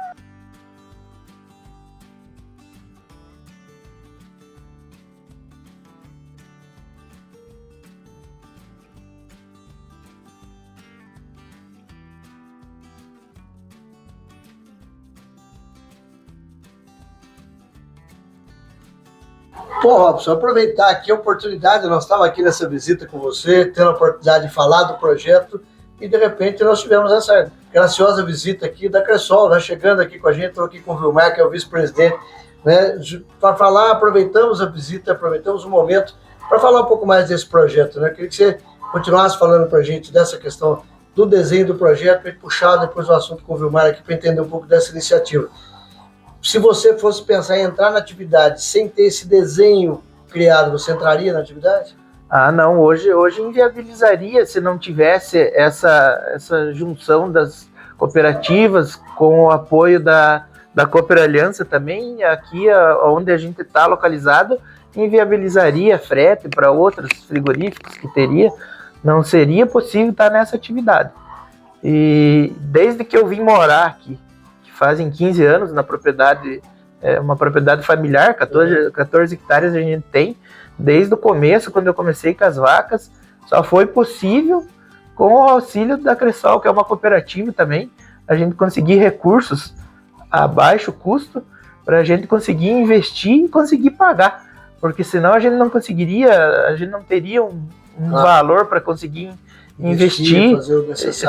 Bom, Robson, aproveitar aqui a oportunidade, nós estávamos aqui nessa visita com você, tendo a oportunidade de falar do projeto e de repente nós tivemos essa graciosa visita aqui da Cressol, né, chegando aqui com a gente, estou aqui com o Vilmar, que é o vice-presidente, né, para falar, aproveitamos a visita, aproveitamos o momento para falar um pouco mais desse projeto, né, queria que você continuasse falando para a gente dessa questão do desenho do projeto, para puxar depois o assunto com o Vilmar aqui para entender um pouco dessa iniciativa. Se você fosse pensar em entrar na atividade sem ter esse desenho criado, você entraria na atividade? Não, hoje inviabilizaria se não tivesse essa junção das cooperativas com o apoio da Cooper Aliança também, aqui onde a gente está localizado, inviabilizaria frete para outros frigoríficos que teria, não seria possível estar nessa atividade. E desde que eu vim morar aqui, fazem 15 anos na propriedade, uma propriedade familiar, 14 hectares a gente tem. Desde o começo, quando eu comecei com as vacas, só foi possível com o auxílio da Cressol, que é uma cooperativa também, a gente conseguir recursos a baixo custo para a gente conseguir investir e conseguir pagar, porque senão a gente não conseguiria, a gente não teria um valor para conseguir investir,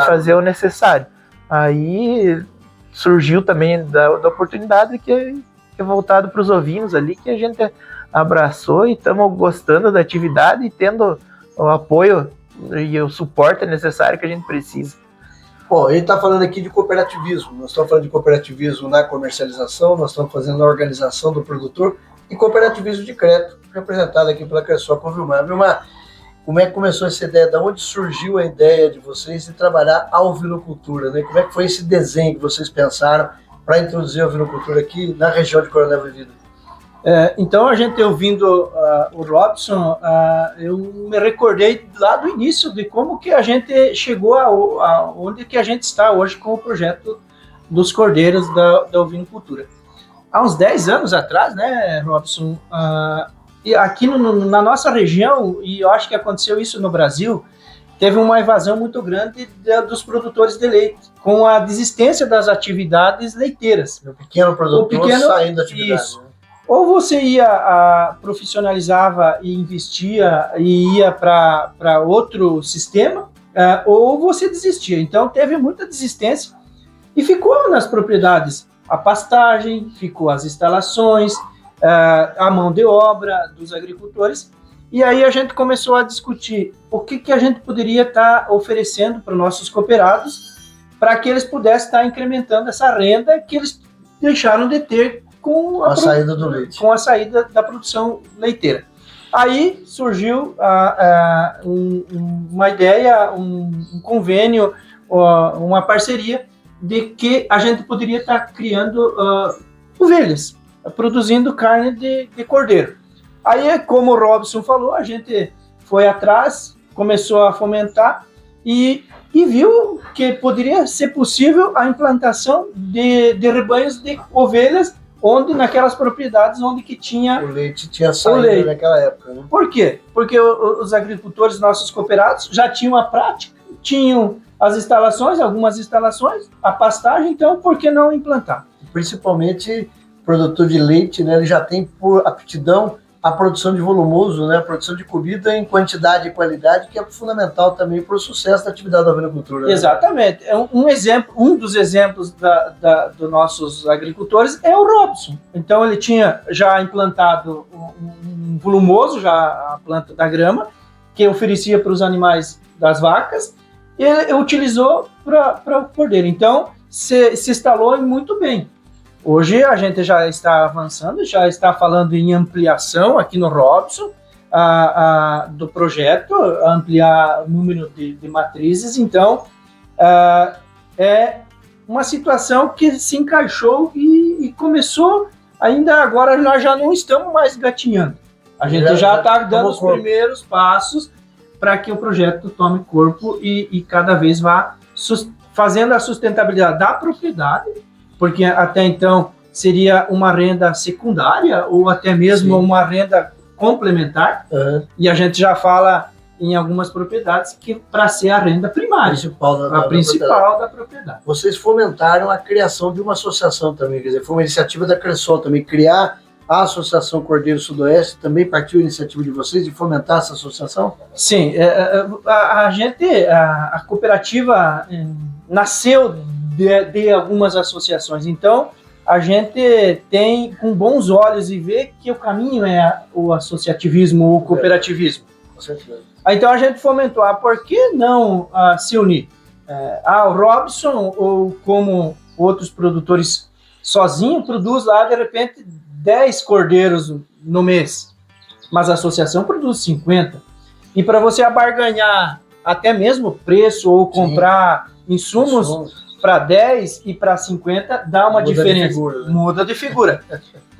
fazer o necessário. Aí surgiu também da oportunidade que é voltado para os ovinos ali, que a gente abraçou e estamos gostando da atividade e tendo o apoio e o suporte necessário que a gente precisa. Bom, a gente está falando aqui de cooperativismo, nós estamos falando de cooperativismo na comercialização, nós estamos fazendo na organização do produtor e cooperativismo de crédito, representado aqui pela Cressol com o Vilmar. Vilmar, como é que começou essa ideia? De onde surgiu a ideia de vocês de trabalhar a ovinocultura, né? Como é que foi esse desenho que vocês pensaram para introduzir a ovinocultura aqui na região de Coronel Vivida? Então, a gente ouvindo o Robson, eu me recordei lá do início de como que a gente chegou onde que a gente está hoje com o projeto dos cordeiros da ovinocultura. Há uns 10 anos atrás, né, Robson, e aqui na nossa região, e eu acho que aconteceu isso no Brasil, teve uma invasão muito grande dos produtores de leite, com a desistência das atividades leiteiras. O pequeno produtor saindo da atividade. Isso. Ou você profissionalizava e investia e ia para outro sistema, ou você desistia. Então teve muita desistência e ficou nas propriedades a pastagem, ficou as instalações, a mão de obra dos agricultores. E aí a gente começou a discutir o que a gente poderia estar oferecendo para os nossos cooperados para que eles pudessem estar incrementando essa renda que eles deixaram de ter com a saída do leite, com a saída da produção leiteira. Aí surgiu uma ideia, um convênio, uma parceria de que a gente poderia estar criando ovelhas, produzindo carne de cordeiro. Aí, como o Robson falou, a gente foi atrás, começou a fomentar e viu que poderia ser possível a implantação de rebanhos de ovelhas naquelas propriedades onde que tinha o leite tinha saído naquela época, né? Por quê? Porque os agricultores, nossos cooperados, já tinham a prática, tinham as instalações, algumas instalações, a pastagem, então por que não implantar? Principalmente o produtor de leite, né, ele já tem por aptidão a produção de volumoso, né, a produção de comida em quantidade e qualidade, que é fundamental também para o sucesso da atividade da ovinocultura. Né? Exatamente. Um dos exemplos dos nossos agricultores é o Robson. Então ele tinha já implantado um volumoso, já a planta da grama, que oferecia para os animais das vacas, ele utilizou para o cordeiro. Então, se instalou muito bem. Hoje a gente já está avançando, já está falando em ampliação aqui no Robson, do projeto, ampliar o número de matrizes. Então, é uma situação que se encaixou e começou, ainda agora nós já não estamos mais gatinhando. A gente já está dando os primeiros passos para que o projeto tome corpo e cada vez vá fazendo a sustentabilidade da propriedade, porque até então seria uma renda secundária ou até mesmo uma renda complementar, e a gente já fala em algumas propriedades que para ser a renda primária, a principal da propriedade. Vocês fomentaram a criação de uma associação também, quer dizer, foi uma iniciativa da Cressol também, criar a Associação Cordeiro Sudoeste, também partiu a iniciativa de vocês de fomentar essa associação? Sim, a cooperativa nasceu de algumas associações, então a gente tem com bons olhos e vê que o caminho é o associativismo ou o cooperativismo. Com certeza. Então a gente fomentou, por que não se unir? O Robson, ou como outros produtores sozinho, produz lá de repente 10 cordeiros no mês, mas a associação produz 50. E para você abarganhar até mesmo preço ou comprar insumos para 10 e para 50, dá uma diferença. Muda de figura.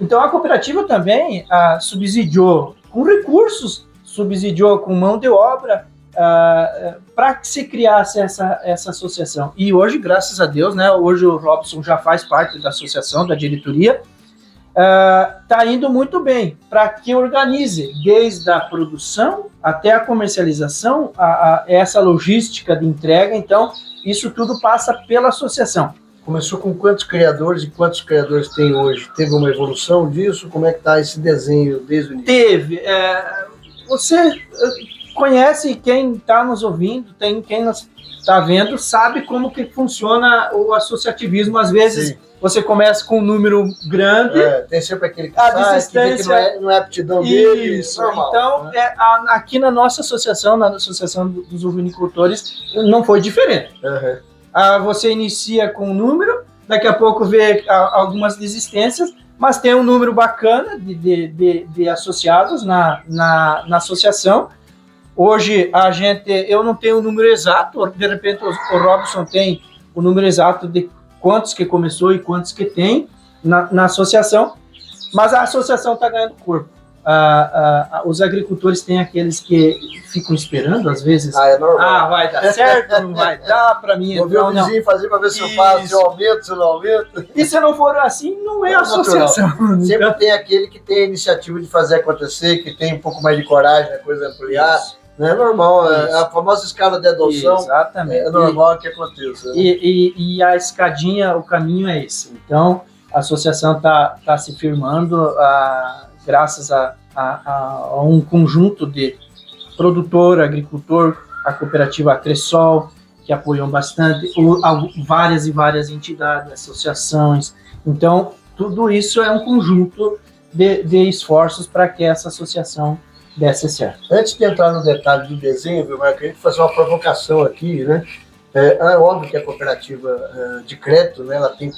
Então a cooperativa também subsidiou com recursos, subsidiou com mão de obra para que se criasse essa associação. E hoje, graças a Deus, né, hoje o Robson já faz parte da associação, da diretoria, está indo muito bem para que organize desde a produção até a comercialização, essa logística de entrega. Então, isso tudo passa pela associação. Começou com quantos criadores e quantos criadores tem hoje? Teve uma evolução disso? Como é que está esse desenho desde o início? Teve. Você conhece, quem está nos ouvindo, quem nos está vendo, sabe como que funciona o associativismo. Às vezes você começa com um número grande. Tem sempre aquele que sai, que não é aptidão dele. Isso. Então, aqui na nossa associação, na Associação dos Ovinicultores, não foi diferente. Você inicia com um número, daqui a pouco vê algumas desistências, mas tem um número bacana de associados na associação. Hoje, eu não tenho o número exato, de repente o Robson tem o número exato de quantos que começou e quantos que tem na associação, mas a associação está ganhando corpo. Os agricultores têm aqueles que ficam esperando, às vezes. É normal. Vai dar certo, não vai dar para mim. Vou ver o vizinho fazer para ver se eu faço, se eu aumento, se eu não aumento. E se não for assim, não é associação. Sempre tem aquele que tem a iniciativa de fazer acontecer, que tem um pouco mais de coragem, a coisa ampliar. Não é normal, a famosa escada de adoção. Exatamente. É normal que aconteça. Né? E a escadinha, o caminho é esse. Então, a associação está se firmando graças a um conjunto de produtor, agricultor, a cooperativa Cressol, que apoiam bastante, várias e várias entidades, associações. Então, tudo isso é um conjunto de esforços para que essa associação desse certo. Antes de entrar no detalhe do desenho, eu queria fazer uma provocação aqui, né? É óbvio que a cooperativa de crédito, né, ela tem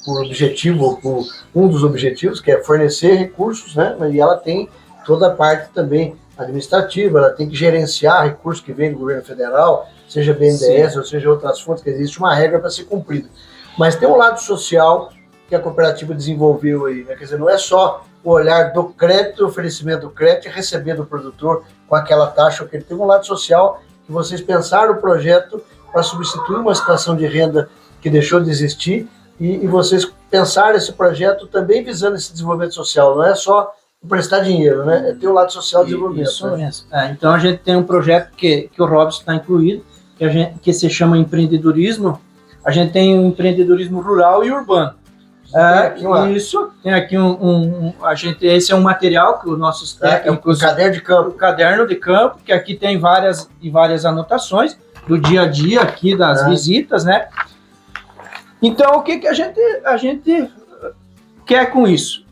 por objetivo, por um dos objetivos, que é fornecer recursos, né? E ela tem toda a parte também administrativa, ela tem que gerenciar recursos que vêm do governo federal, seja BNDES ou seja outras fontes, que existe uma regra para ser cumprida. Mas tem um lado social que a cooperativa desenvolveu aí, né? Quer dizer, não é só o olhar do crédito, o oferecimento do crédito e receber do produtor com aquela taxa que ele tem. Um lado social que vocês pensaram o projeto para substituir uma situação de renda que deixou de existir e vocês pensaram esse projeto também visando esse desenvolvimento social. Não é só prestar dinheiro, né? É ter o lado social de desenvolvimento. Isso mesmo. Então a gente tem um projeto que o Robson está incluído, que se chama empreendedorismo. A gente tem um empreendedorismo rural e urbano. Tem aqui esse é um material que os nossos técnicos... É um caderno de campo. Um caderno de campo, que aqui tem várias anotações do dia a dia aqui das visitas, né? Então, o que a gente quer com isso?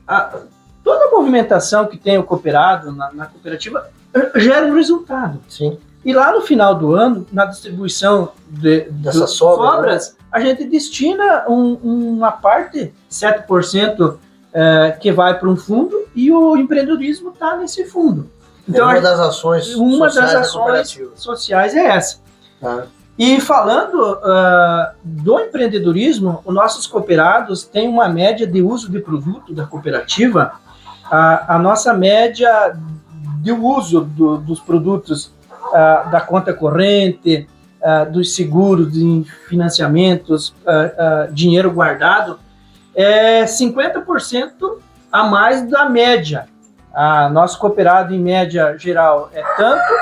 Toda a movimentação que tem o cooperado na cooperativa gera um resultado. Sim. E lá no final do ano, na distribuição Dessas sobras, a gente destina uma parte, 7%, que vai para um fundo, e o empreendedorismo está nesse fundo. Então, uma das ações sociais é essa. Ah. E falando do empreendedorismo, os nossos cooperados têm uma média de uso de produto da cooperativa. A nossa média de uso dos produtos da conta corrente, dos seguros, de financiamentos, dinheiro guardado, é 50% a mais da média. Nosso cooperado, em média geral, é tanto.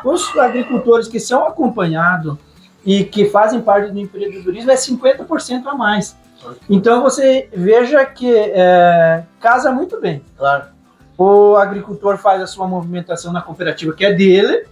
Os agricultores que são acompanhados e que fazem parte do empreendedorismo é 50% a mais. Então você veja que casa muito bem. Claro. O agricultor faz a sua movimentação na cooperativa, que é dele,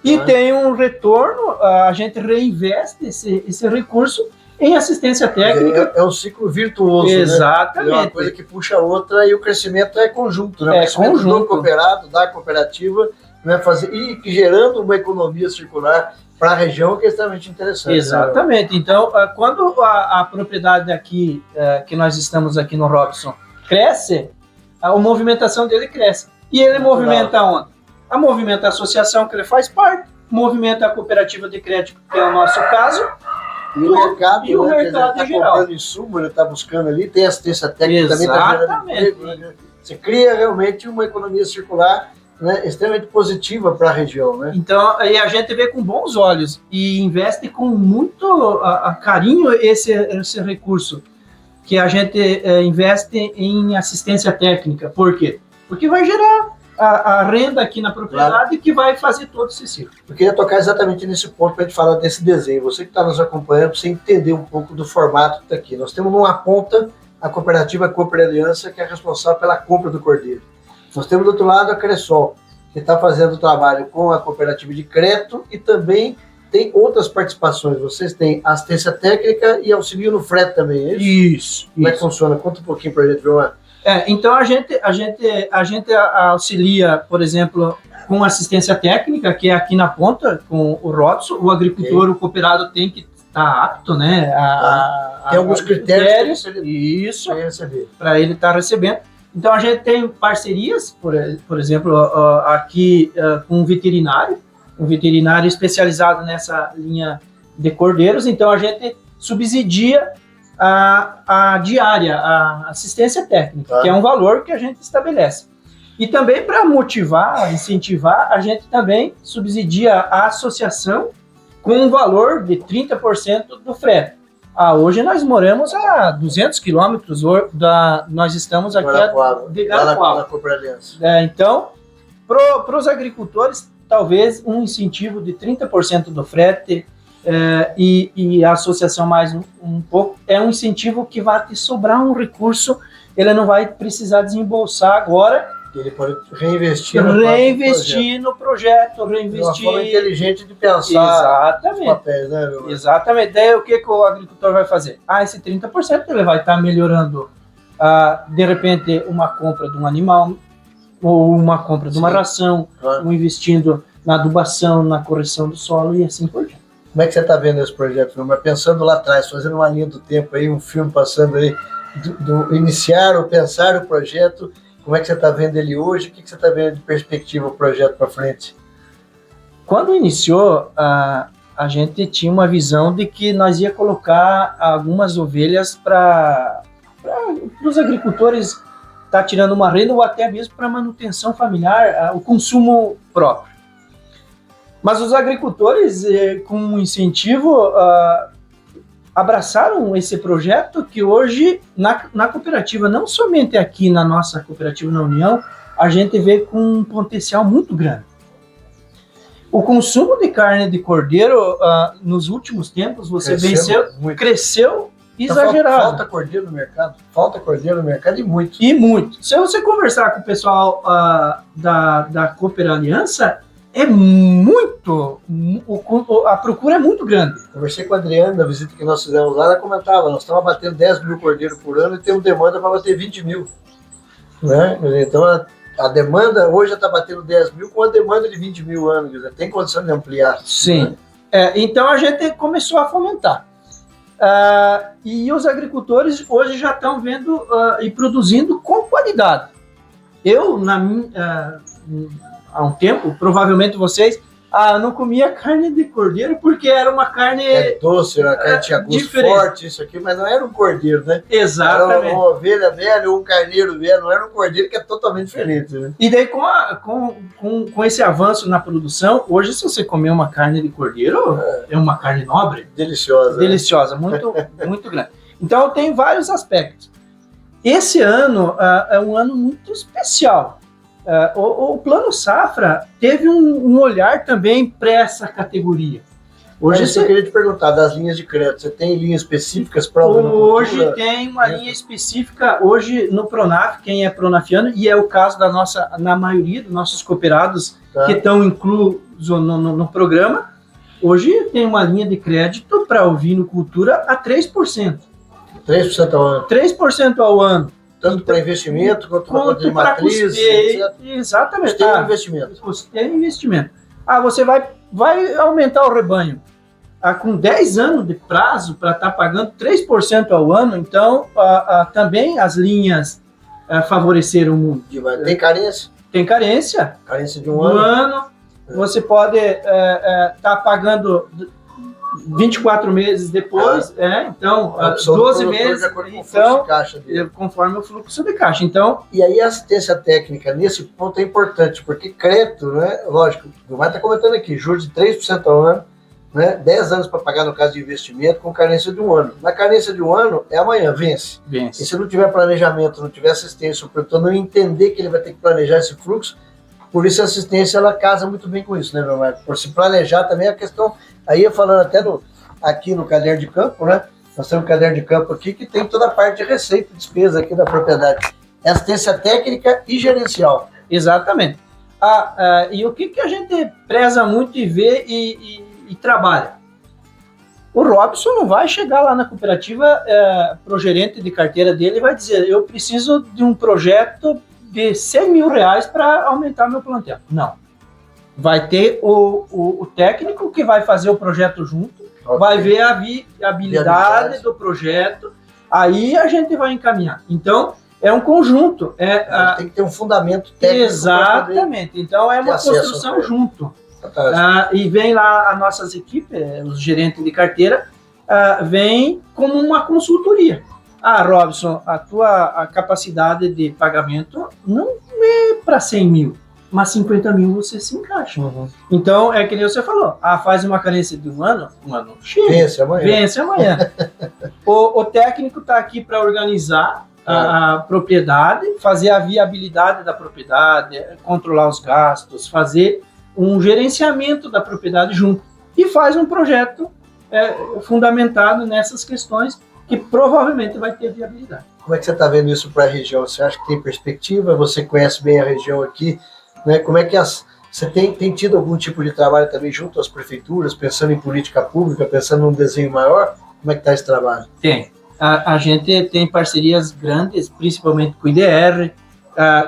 e tem um retorno, a gente reinveste esse recurso em assistência técnica. É um ciclo virtuoso. Exatamente. Né? É uma coisa que puxa a outra, e o crescimento é conjunto. Né? O crescimento do cooperado, da cooperativa, né? E gerando uma economia circular para a região, que é extremamente interessante. Exatamente. Né? Então, quando a propriedade aqui, que nós estamos aqui no Robson, cresce, a movimentação dele cresce. E ele movimenta onde? Movimenta a associação, que ele faz parte, movimenta a cooperativa de crédito, que é o nosso caso, e o mercado, e o mercado está comprando insumo, ele está buscando ali, tem assistência técnica. Exatamente. Também está gerando emprego, né? Você cria realmente uma economia circular, né, extremamente positiva para a região. Né? Então, aí a gente vê com bons olhos e investe com muito carinho esse recurso, que a gente investe em assistência técnica. Por quê? Porque vai gerar a renda aqui na propriedade, claro, que vai fazer todo esse ciclo. Eu queria tocar exatamente nesse ponto para a gente falar desse desenho. Você que está nos acompanhando, para você entender um pouco do formato que está aqui. Nós temos numa ponta a cooperativa Cooper Aliança, que é responsável pela compra do cordeiro. Nós temos do outro lado a Cressol, que está fazendo o trabalho com a cooperativa de crédito, e também tem outras participações. Vocês têm assistência técnica e auxílio no frete também, é isso? Isso. Como é que funciona? Conta um pouquinho para a gente ver uma... Então a gente auxilia, por exemplo, com assistência técnica, que é aqui na ponta, com o Robson. O agricultor, o cooperado tem que estar apto, né? Tem alguns critérios para ele estar recebendo. Então a gente tem parcerias, por exemplo, aqui com um veterinário especializado nessa linha de cordeiros. Então a gente subsidia a diária, a assistência técnica, que é um valor que a gente estabelece. E também, para motivar, incentivar, a gente também subsidia a associação com um valor de 30% do frete. Hoje nós moramos a 200 quilômetros, nós estamos aqui de Guarapuava. Então, para os agricultores, talvez um incentivo de 30% do frete, e a associação mais um pouco, é um incentivo que vai te sobrar um recurso, ele não vai precisar desembolsar agora. Ele pode reinvestir no projeto, reinvestir. Uma forma inteligente de pensar. Exatamente. Os papéis, né, meu? Exatamente. Daí o que o agricultor vai fazer? Esse 30% ele vai estar melhorando, de repente, uma compra de um animal, ou uma compra de uma ração, ou investindo na adubação, na correção do solo e assim por diante. Como é que você está vendo esse projeto, Vilmar? Pensando lá atrás, fazendo uma linha do tempo aí, um filme passando aí, do iniciar ou pensar o projeto, como é que você está vendo ele hoje? O que você está vendo de perspectiva o projeto para frente? Quando iniciou, a gente tinha uma visão de que nós ia colocar algumas ovelhas para os agricultores estar tirando uma renda, ou até mesmo para manutenção familiar, o consumo próprio. Mas os agricultores, com um incentivo, abraçaram esse projeto, que hoje, na cooperativa, não somente aqui na nossa cooperativa na União, a gente vê com um potencial muito grande. O consumo de carne de cordeiro, nos últimos tempos, cresceu exagerado. Falta cordeiro no mercado? Falta cordeiro no mercado e muito. E muito. Se você conversar com o pessoal da Cooper Aliança, a procura é muito grande. Conversei com a Adriana na visita que nós fizemos lá, ela comentava, nós estamos batendo 10 mil cordeiros por ano e temos demanda para bater 20 mil. Né? Então a demanda hoje já está batendo 10 mil com a demanda de 20 mil anos, quer dizer, tem condição de ampliar. Sim. Então a gente começou a fomentar. E os agricultores hoje já estão vendo e produzindo com qualidade. Eu, há um tempo, provavelmente vocês, não comia carne de cordeiro porque era uma carne... doce, a carne tinha gosto diferente. forte, isso aqui, mas não era um cordeiro, né? Exatamente. Era uma ovelha velha ou um carneiro velho, não era um cordeiro, que é totalmente diferente, né? E daí, com esse avanço na produção, hoje, se você comer uma carne de cordeiro, é uma carne nobre. Deliciosa. Deliciosa, muito, muito grande. Então, tem vários aspectos. Esse ano é um ano muito especial. O Plano Safra teve um olhar também para essa categoria. Hoje eu queria te perguntar, das linhas de crédito, você tem linhas específicas para o Hoje tem uma linha específica, hoje no Pronaf, quem é pronafiano, e é o caso na maioria dos nossos cooperados que estão inclusos no programa, hoje tem uma linha de crédito para ovinocultura a 3%. 3% ao ano? 3% ao ano. Tanto para investimento quanto para de matriz, etc. Exatamente. Custeio investimento. Custeio investimento. Você vai aumentar o rebanho. Com 10 anos de prazo para estar pagando 3% ao ano, então também as linhas favoreceram muito. Tem carência? Tem carência. Carência de um ano. Você pode estar pagando 24 meses depois, então 12 meses, então, conforme o fluxo de caixa. Então, e aí a assistência técnica nesse ponto é importante, porque crédito, né, lógico, o Gilmar está comentando aqui, juros de 3% ao ano, né, 10 anos para pagar no caso de investimento, com carência de um ano. Na carência de um ano, é amanhã, vence. E se não tiver planejamento, não tiver assistência, o produtor não entender que ele vai ter que planejar esse fluxo, por isso a assistência ela casa muito bem com isso, né, Gilmar? Por se planejar também a questão. Aí eu falando até aqui no caderno de campo, né? Nós temos um caderno de campo aqui que tem toda a parte de receita e despesa aqui da propriedade. Assistência técnica e gerencial. Exatamente. E o que a gente preza muito e vê e trabalha? O Robson não vai chegar lá na cooperativa pro gerente de carteira dele e vai dizer, eu preciso de um projeto de 100 mil reais para aumentar meu plantel. Não. Vai ter o técnico que vai fazer o projeto junto, vai ver a viabilidade do projeto, aí a gente vai encaminhar. Então, é um conjunto. Tem que ter um fundamento técnico. Exatamente. Então, é uma construção junto. E vem lá as nossas equipes, os gerentes de carteira, vem como uma consultoria. Robson, a tua capacidade de pagamento não é para 100 mil. Mas 50 mil você se encaixa. Então, é que nem você falou, faz uma carência de um ano chega. Vence amanhã. O técnico está aqui para organizar a propriedade, fazer a viabilidade da propriedade, controlar os gastos, fazer um gerenciamento da propriedade junto. E faz um projeto fundamentado nessas questões que provavelmente vai ter viabilidade. Como é que você está vendo isso para a região? Você acha que tem perspectiva? Você conhece bem a região aqui? Né? Como é que você tem tido algum tipo de trabalho também junto às prefeituras, pensando em política pública, pensando num desenho maior? Como é que está esse trabalho? Tem. A gente tem parcerias grandes, principalmente com o IDR,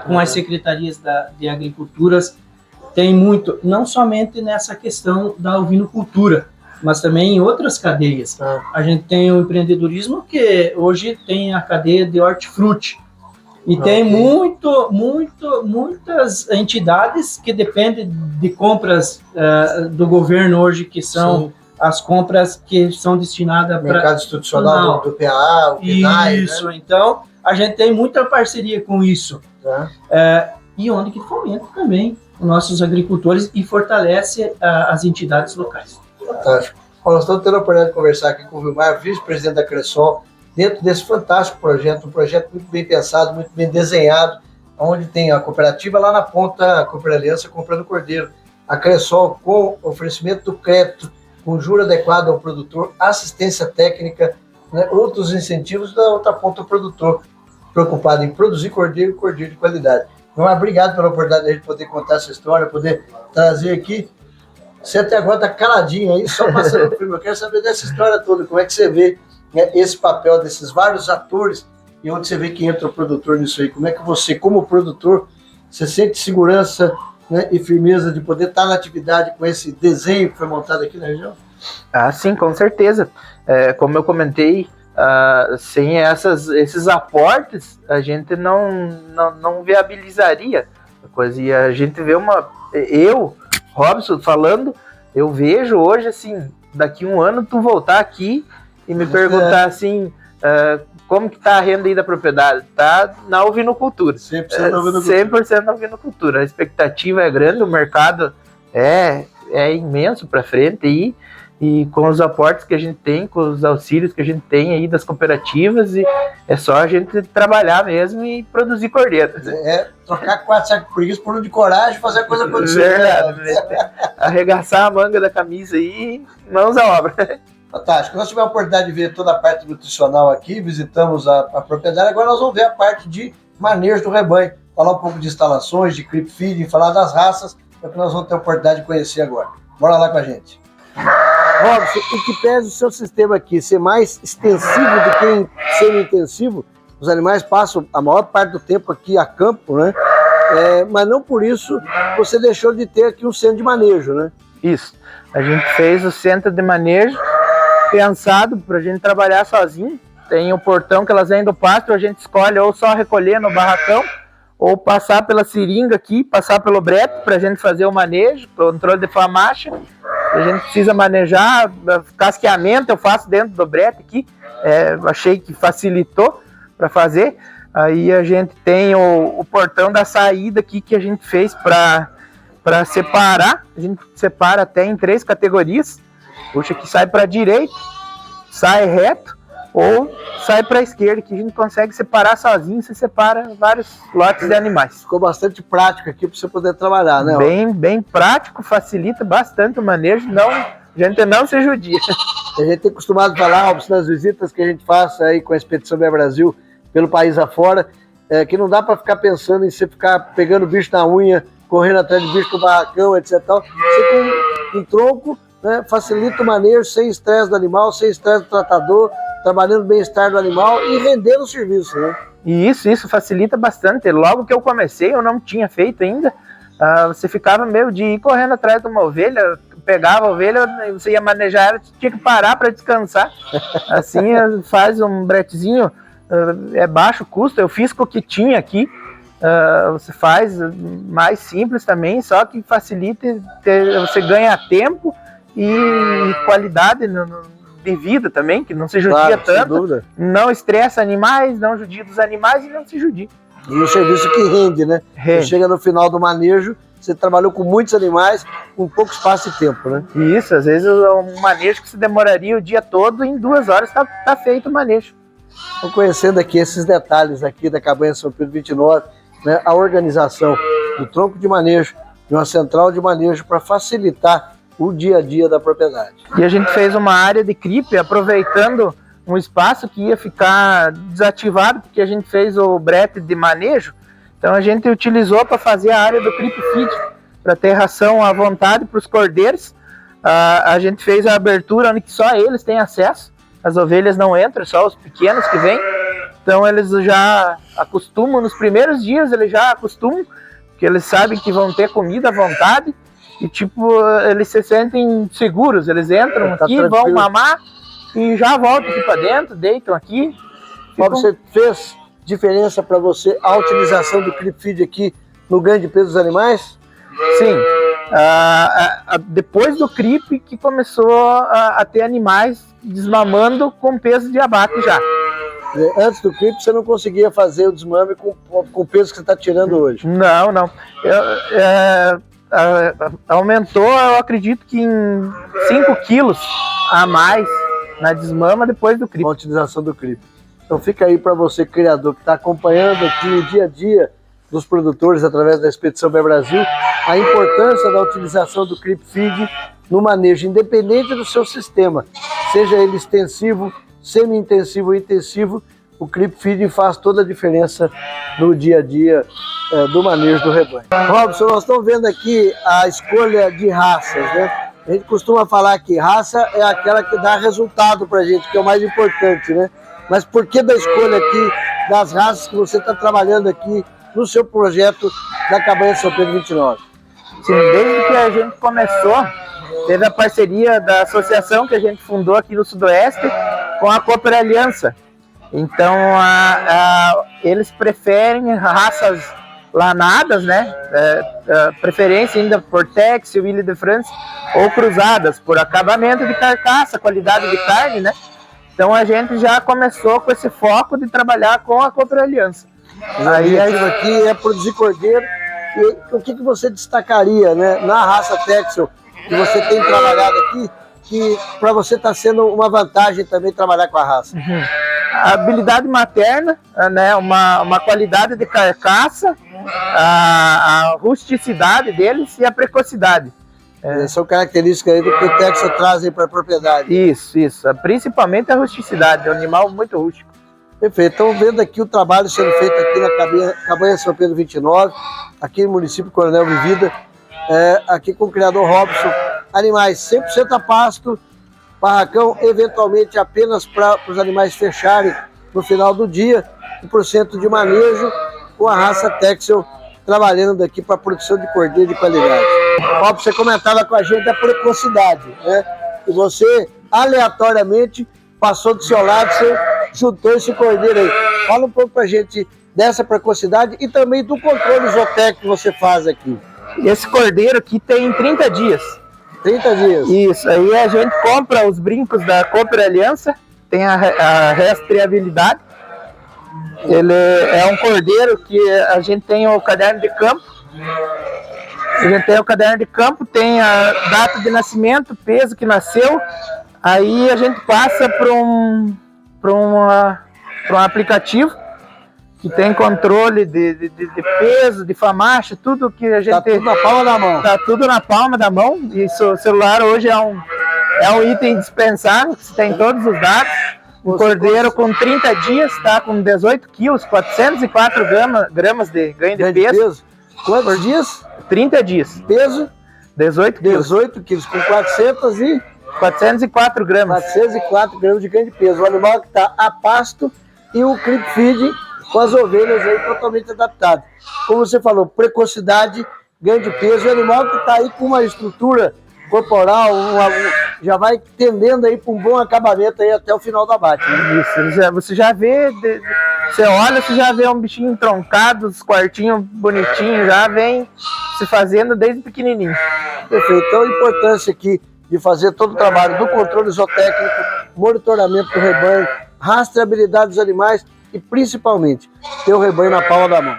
com as secretarias de agriculturas. Tem muito, não somente nessa questão da ovinocultura, mas também em outras cadeias. A gente tem o empreendedorismo, que hoje tem a cadeia de hortifruti. E tem muitas entidades que dependem de compras do governo hoje, que são as compras que são destinadas para... Mercado institucional do PA, o PNAE, isso, né? Então, a gente tem muita parceria com isso. E onde que fomenta também os nossos agricultores e fortalece as entidades locais. Fantástico. Nós estamos tendo a oportunidade de conversar aqui com o Gilmar, vice-presidente da Cressol, dentro desse fantástico projeto, um projeto muito bem pensado, muito bem desenhado, onde tem a cooperativa lá na ponta, a Cooper Aliança comprando cordeiro, a Cressol com oferecimento do crédito, com juro adequado ao produtor, assistência técnica, né, outros incentivos da outra ponta, o produtor preocupado em produzir cordeiro de qualidade. Então, obrigado pela oportunidade de a gente poder contar essa história, poder trazer aqui. Você até agora está caladinho aí, só passando o filme. Eu quero saber dessa história toda, como é que você vê, né, esse papel desses vários atores e onde você vê que entra o produtor nisso aí. Como é que você, como produtor, Você sente segurança, né, e firmeza de poder estar na atividade com esse desenho que foi montado aqui na região? Ah, sim, com certeza. Como eu comentei, sem esses aportes, a gente não viabilizaria a coisa. E a gente vê eu, Robson, falando, eu vejo hoje, assim, daqui um ano tu voltar aqui e me perguntar assim, como que tá a renda aí da propriedade? Tá na ovinocultura. 100% na ovinocultura. 100% na ovinocultura. A expectativa é grande, o mercado é imenso para frente aí, e com os aportes que a gente tem, com os auxílios que a gente tem aí das cooperativas, e é só a gente trabalhar mesmo e produzir cordeiro. Trocar 4 sacos de preguiça por um de coragem e fazer a coisa acontecer. Verdade. Arregaçar a manga da camisa aí, mãos à obra. Fantástico. Nós tivemos a oportunidade de ver toda a parte nutricional aqui, visitamos a propriedade, agora nós vamos ver a parte de manejo do rebanho, falar um pouco de instalações, de creep feeding, falar das raças, é o que nós vamos ter a oportunidade de conhecer agora. Bora lá com a gente. Robson, em que pese o seu sistema aqui ser mais extensivo do que semi-intensivo, os animais passam a maior parte do tempo aqui a campo, né? Mas não por isso você deixou de ter aqui um centro de manejo, né? Isso. A gente fez o centro de manejo pensado para a gente trabalhar sozinho. Tem o portão que elas vêm do pasto, a gente escolhe ou só recolher no barracão, ou passar pela seringa aqui, passar pelo brete para a gente fazer o manejo, controle de famacha. A gente precisa manejar, casqueamento eu faço dentro do brete aqui, achei que facilitou para fazer. Aí a gente tem o portão da saída aqui que a gente fez para separar, a gente separa até em 3 categorias. Puxa, que sai para a direita, sai reto, ou sai para a esquerda, que a gente consegue separar sozinho, você separa vários lotes de animais. Ficou bastante prático aqui para você poder trabalhar, né? Bem prático, facilita bastante o manejo, a gente não se judia. A gente tem acostumado a falar, Robson, nas visitas que a gente faz aí com a Expedição BR Brasil pelo país afora, que não dá para ficar pensando em você ficar pegando bicho na unha, correndo atrás de bicho no barracão, etc. Você com um tronco, né, facilita o manejo sem estresse do animal, sem estresse do tratador, trabalhando o bem-estar do animal e rendendo o serviço, né? E isso facilita bastante. Logo que eu comecei, eu não tinha feito ainda. Você ficava meio de ir correndo atrás de uma ovelha, pegava a ovelha, você ia manejar ela, tinha que parar para descansar. Assim, faz um bretezinho, é baixo custo. Eu fiz com o que tinha aqui. Você faz mais simples também, só que facilita, você ganha tempo e qualidade de vida também, que não se judia tanto, não estressa animais, não judia dos animais e não se judia. E o serviço que rende, né? Você chega no final do manejo, você trabalhou com muitos animais, com pouco espaço e tempo, né? Isso, às vezes um manejo que se demoraria o dia todo, em 2 horas tá feito o manejo. Estou conhecendo aqui esses detalhes aqui da Cabanha São Pedro 29, né? A organização do tronco de manejo, de uma central de manejo para facilitar o dia a dia da propriedade. E a gente fez uma área de creep, aproveitando um espaço que ia ficar desativado, porque a gente fez o brete de manejo, então a gente utilizou para fazer a área do creep feed, para ter ração à vontade para os cordeiros. A gente fez a abertura onde só eles têm acesso, as ovelhas não entram, só os pequenos que vêm, então eles já acostumam, nos primeiros dias eles já acostumam, porque eles sabem que vão ter comida à vontade, e tipo, eles se sentem seguros, eles entram aqui, tranquilo, vão mamar e já voltam aqui para dentro, deitam aqui. Você fez diferença para você a utilização do creep feed aqui no ganho de peso dos animais? Sim. Depois do creep que começou a ter animais desmamando com peso de abate já. Antes do creep você não conseguia fazer o desmame com o peso que você está tirando hoje? Não. Aumentou, eu acredito que em 5 quilos a mais na desmama depois do creep. A utilização do creep. Então fica aí para você, criador, que está acompanhando aqui o dia a dia dos produtores através da Expedição BR Brasil, a importância da utilização do creep feed no manejo, independente do seu sistema, seja ele extensivo, semi-intensivo ou intensivo, o creep feed faz toda a diferença no dia a dia do manejo do rebanho. Robson, nós estamos vendo aqui a escolha de raças, né? A gente costuma falar que raça é aquela que dá resultado para a gente, que é o mais importante, né? Mas por que da escolha aqui das raças que você está trabalhando aqui no seu projeto da cabanha São Pedro 29? Sim, desde que a gente começou, teve a parceria da associação que a gente fundou aqui no Sudoeste com a Cooper Aliança. Então, eles preferem raças lanadas, né? Preferência ainda por Texel, Ile de France ou cruzadas, por acabamento de carcaça, qualidade de carne, né? Então, a gente já começou com esse foco de trabalhar com a Cooper Aliança. O objetivo aqui é produzir cordeiro. E o que você destacaria, né, na raça Texel que você tem trabalhado aqui, que para você está sendo uma vantagem também trabalhar com a raça? A habilidade materna, né, uma qualidade de carcaça, a rusticidade deles e a precocidade. São características aí do que o Texel traz para a propriedade. Isso. Principalmente a rusticidade, é um animal muito rústico. Perfeito. Estamos vendo aqui o trabalho sendo feito aqui na cabanha São Pedro 29, aqui no município Coronel Vivida, aqui com o criador Robson. Animais 100% a pasto, barracão eventualmente apenas para os animais fecharem no final do dia, 1% de manejo com a raça Texel trabalhando aqui para a produção de cordeiro de qualidade. Robson, você comentava com a gente da precocidade, né? E você aleatoriamente passou do seu lado, você juntou esse cordeiro aí. Fala um pouco pra gente dessa precocidade e também do controle zootécnico que você faz aqui. Esse cordeiro aqui tem 30 dias. 30 dias? Isso, aí a gente compra os brincos da Cooper Aliança, tem a rastreabilidade. Ele é um cordeiro que a gente tem o caderno de campo. A gente tem o caderno de campo, tem a data de nascimento, peso que nasceu. Aí a gente passa para um aplicativo que tem controle de peso, de famacha, tudo que a gente... Tá tudo na palma da mão. Tá tudo na palma da mão. E o celular hoje é um item indispensável, que tem todos os dados. Um cordeiro com 30 dias, tá com 18 quilos, 404 gramas de ganho de peso. Quantos dias? 30 dias. Peso? 18 quilos. 18 quilos, com 404 gramas. 404 gramas de ganho de peso. O animal que está a pasto e o creep feed com as ovelhas aí totalmente adaptado. Como você falou, precocidade, ganho de peso. O animal que está aí com uma estrutura corporal, já vai tendendo aí para um bom acabamento aí até o final do abate. Né? Isso, você já vê, você olha, você já vê um bichinho entroncado, os quartinhos bonitinhos, já vem se fazendo desde pequenininho. Perfeito. Então a importância aqui de fazer todo o trabalho do controle zootécnico, monitoramento do rebanho, rastreabilidade dos animais e principalmente ter o rebanho na palma da mão.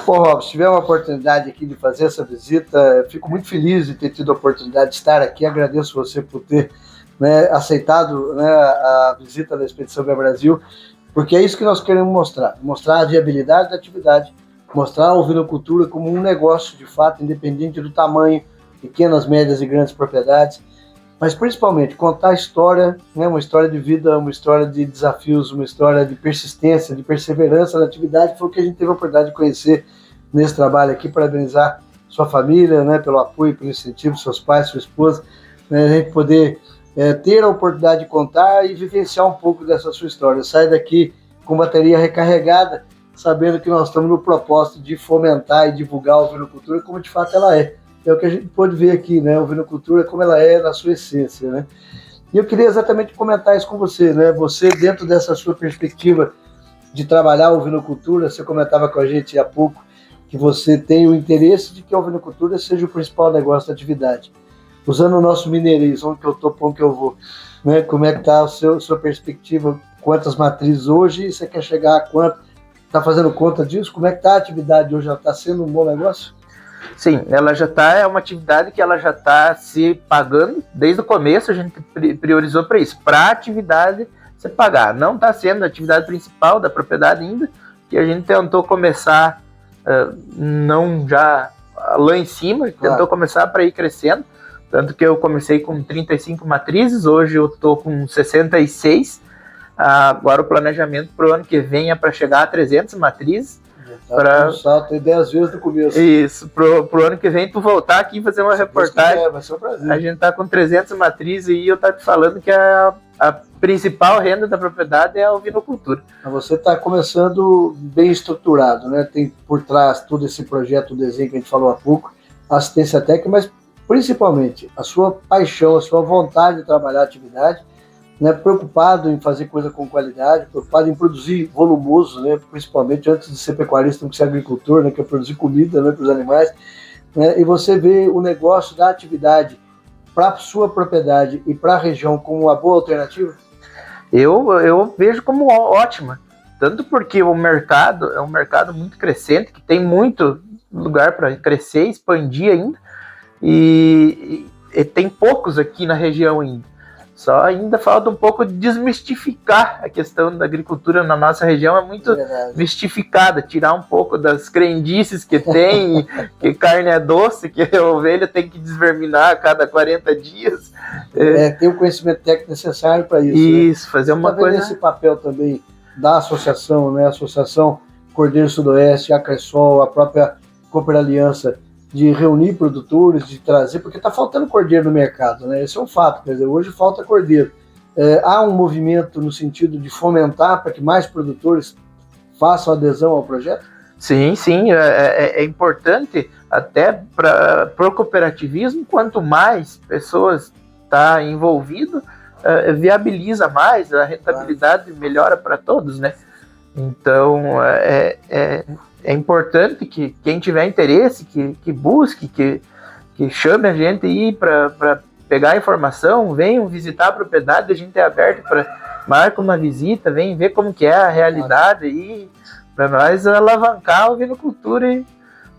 Pô, Rob, se tiver uma oportunidade aqui de fazer essa visita, fico muito feliz de ter tido a oportunidade de estar aqui. Agradeço você por ter, né, aceitado, né, a visita da Expedição Via Brasil, porque é isso que nós queremos mostrar a viabilidade da atividade, mostrar a ovinocultura como um negócio de fato, independente do tamanho, pequenas, médias e grandes propriedades, mas principalmente contar a história, né, uma história de vida, uma história de desafios, uma história de persistência, de perseverança na atividade. Foi o que a gente teve a oportunidade de conhecer nesse trabalho aqui. Parabenizar sua família, né, pelo apoio, pelo incentivo, seus pais, sua esposa, né, a gente poder ter a oportunidade de contar e vivenciar um pouco dessa sua história. Sai daqui com bateria recarregada, sabendo que nós estamos no propósito de fomentar e divulgar a ovinocultura como de fato ela é. É o que a gente pode ver aqui, né? A ovinocultura como ela é na sua essência, né? E eu queria exatamente comentar isso com você, né? Você, dentro dessa sua perspectiva de trabalhar a ovinocultura, você comentava com a gente há pouco que você tem o interesse de que a ovinocultura seja o principal negócio da atividade. Usando o nosso mineirismo, onde que eu estou, para onde que eu vou, né? Como é que está a sua perspectiva? Quantas matrizes hoje? Você quer chegar a quanto? Está fazendo conta disso? Como é que está a atividade hoje? Ela está sendo um bom negócio? Sim, ela já está, é uma atividade que ela já está se pagando. Desde o começo a gente priorizou para isso, para a atividade se pagar. Não está sendo a atividade principal da propriedade ainda, que a gente tentou começar, não já lá em cima, tentou começar para ir crescendo. Tanto que eu comecei com 35 matrizes, hoje eu estou com 66. Agora o planejamento para o ano que vem é para chegar a 300 matrizes. Tá um salto aí 10 vezes no começo. Isso, pro ano que vem tu voltar aqui e fazer uma reportagem. Vai ser um prazer. A gente tá com 300 matrizes e eu tá te falando que a principal renda da propriedade é a ovinocultura. Você está começando bem estruturado, né? Tem por trás todo esse projeto, o desenho que a gente falou há pouco, assistência técnica, mas principalmente a sua paixão, a sua vontade de trabalhar a atividade, né? Preocupado em fazer coisa com qualidade, preocupado em produzir volumoso, né? Principalmente antes de ser pecuarista, tem que ser agricultor, né? Que é produzir comida, né? Para os animais, né? E você vê o negócio da atividade para a sua propriedade e para a região como uma boa alternativa? Eu vejo como ótima, tanto porque o mercado é um mercado muito crescente, que tem muito lugar para crescer, expandir ainda, e tem poucos aqui na região ainda. Só ainda falta um pouco de desmistificar a questão da agricultura na nossa região, é muito mistificada, tirar um pouco das crendices que tem, que carne é doce, que a ovelha tem que desverminar a cada 40 dias. Tem o conhecimento técnico necessário para isso. Isso, né? fazer uma coisa... Esse papel também da associação, né? A Associação Cordeiro Sudoeste, a Cressol, a própria Cooper Aliança, de reunir produtores, de trazer, porque está faltando cordeiro no mercado, né? Esse é um fato, quer dizer, hoje falta cordeiro. Há um movimento no sentido de fomentar para que mais produtores façam adesão ao projeto? Sim, é importante até para o cooperativismo, quanto mais pessoas está envolvido, viabiliza mais, a rentabilidade melhora para todos, né? Então, é importante que quem tiver interesse, que busque, que chame a gente aí para pegar a informação, venham visitar a propriedade, a gente é aberto para marcar uma visita, vem ver como que é a realidade aí, para nós alavancar a ovinocultura.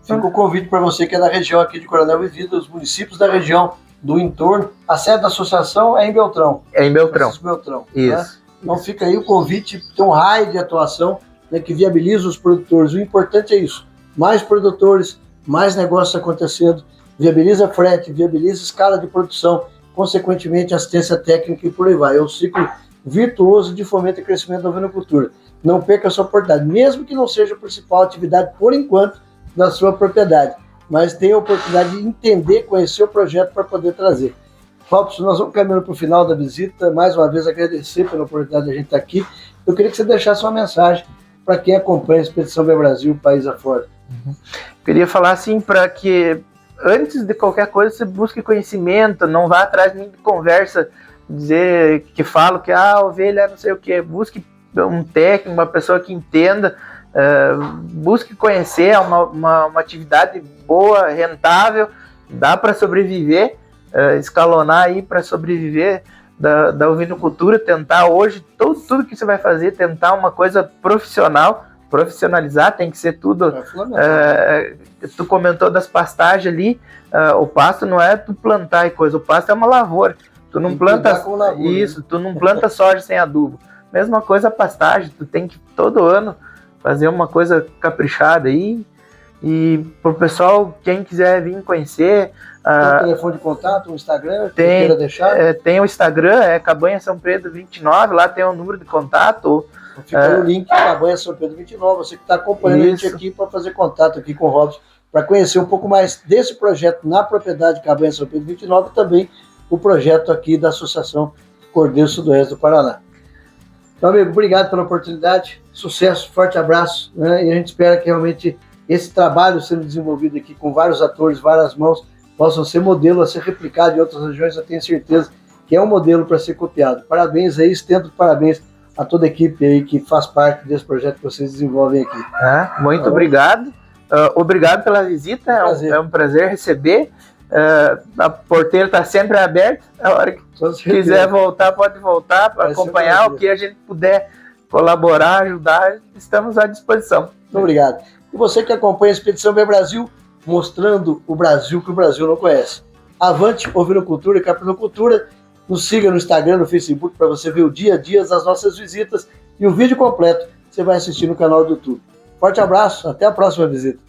Fica o convite para você que é da região aqui de Coronel Vivida, os municípios da região do entorno. A sede da associação é em Beltrão. É em Beltrão. Beltrão. Isso. Né? Então fica aí o convite, tem um raio de atuação, né, que viabiliza os produtores. O importante é isso, mais produtores, mais negócios acontecendo, viabiliza frete, viabiliza escala de produção, consequentemente assistência técnica e por aí vai. É um ciclo virtuoso de fomento e crescimento da ovinocultura. Não perca a sua oportunidade, mesmo que não seja a principal atividade por enquanto da sua propriedade, mas tenha a oportunidade de entender, conhecer o projeto para poder trazer. Robson, nós vamos caminhando para o final da visita, mais uma vez agradecer pela oportunidade de a gente estar aqui. Eu queria que você deixasse uma mensagem para quem acompanha a Expedição Bem Brasil, país afora. Queria falar assim, para que antes de qualquer coisa você busque conhecimento, não vá atrás nem de conversa, dizer que falo que a ovelha não sei o que, busque um técnico, uma pessoa que entenda, busque conhecer uma atividade boa, rentável, dá para sobreviver, escalonar aí para sobreviver da ovinocultura, tentar hoje, tudo que você vai fazer, tentar uma coisa profissionalizar, tem que ser tudo. Tu comentou das pastagens ali, o pasto não é tu plantar e coisa, o pasto é uma lavoura. Tu não planta isso, tu não planta soja sem adubo. Mesma coisa a pastagem, tu tem que todo ano fazer uma coisa caprichada aí. E pro pessoal, quem quiser vir conhecer... Tem telefone de contato, o Instagram, tem, queira deixar? Tem o Instagram, Cabanha São Pedro 29, lá tem o número de contato. Fica no link, Cabanha São Pedro 29, você que está acompanhando a gente aqui para fazer contato aqui com o Robson, para conhecer um pouco mais desse projeto na propriedade Cabanha São Pedro 29 e também o projeto aqui da Associação Cordeiro Sudoeste do Paraná. Então, amigo, obrigado pela oportunidade, sucesso, forte abraço, né? E a gente espera que realmente esse trabalho sendo desenvolvido aqui com vários atores, várias mãos, possam ser modelo a ser replicado em outras regiões. Eu tenho certeza que é um modelo para ser copiado. Parabéns aí, estendo parabéns a toda a equipe aí que faz parte desse projeto que vocês desenvolvem aqui. Muito obrigado. Obrigado pela visita, é um prazer receber. A porteira está sempre aberta, a hora que quiser voltar, pode voltar para acompanhar o que a gente puder colaborar, ajudar, estamos à disposição. Muito obrigado. E você que acompanha a Expedição Bem Brasil, mostrando o Brasil que o Brasil não conhece. Avante ovinocultura e caprinocultura. Nos siga no Instagram, no Facebook, para você ver o dia a dia das nossas visitas e o vídeo completo você vai assistir no canal do YouTube. Forte abraço, até a próxima visita.